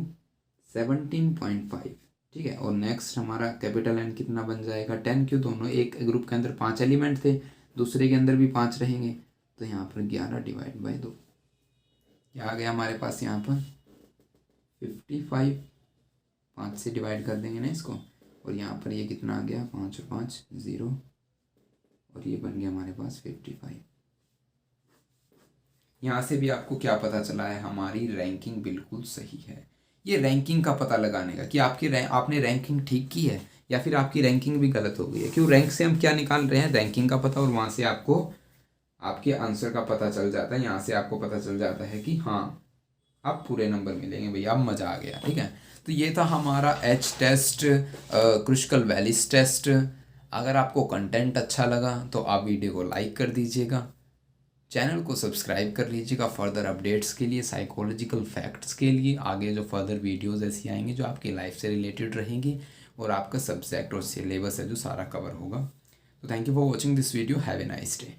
17.5। ठीक है, और नेक्स्ट हमारा कैपिटल N कितना बन जाएगा 10, क्यों, दोनों एक ग्रुप के अंदर 5 एलिमेंट थे, दूसरे के अंदर भी 5 रहेंगे, तो यहाँ पर 11 / 2 क्या आ गया हमारे पास, यहाँ पर 55, 5 से डिवाइड कर देंगे ना इसको, और यहाँ पर ये कितना आ गया 5 और 5 0, और ये बन गया हमारे पास 55। यहाँ से भी आपको क्या पता चला है, हमारी रैंकिंग बिल्कुल सही है। ये रैंकिंग का पता लगाने का कि आपने रैंकिंग ठीक की है या फिर आपकी रैंकिंग भी गलत हो गई है। क्यों, रैंक से हम क्या निकाल रहे हैं, रैंकिंग का पता, और वहाँ से आपको आपके आंसर का पता चल जाता है। यहाँ से आपको पता चल जाता है कि हाँ अब पूरे नंबर मिलेंगे भैया, अब मज़ा आ गया। ठीक है, तो ये था हमारा एच टेस्ट, क्रुशिकल वैल्यूज टेस्ट। अगर आपको कंटेंट अच्छा लगा तो आप वीडियो को लाइक कर दीजिएगा, चैनल को सब्सक्राइब कर लीजिएगा फर्दर अपडेट्स के लिए, साइकोलॉजिकल फैक्ट्स के लिए। आगे जो फर्दर वीडियोस ऐसी आएंगी जो आपकी लाइफ से रिलेटेड रहेंगी और आपका सब्जेक्ट और सिलेबस है जो सारा कवर होगा। तो thank you for watching this video, have a nice day.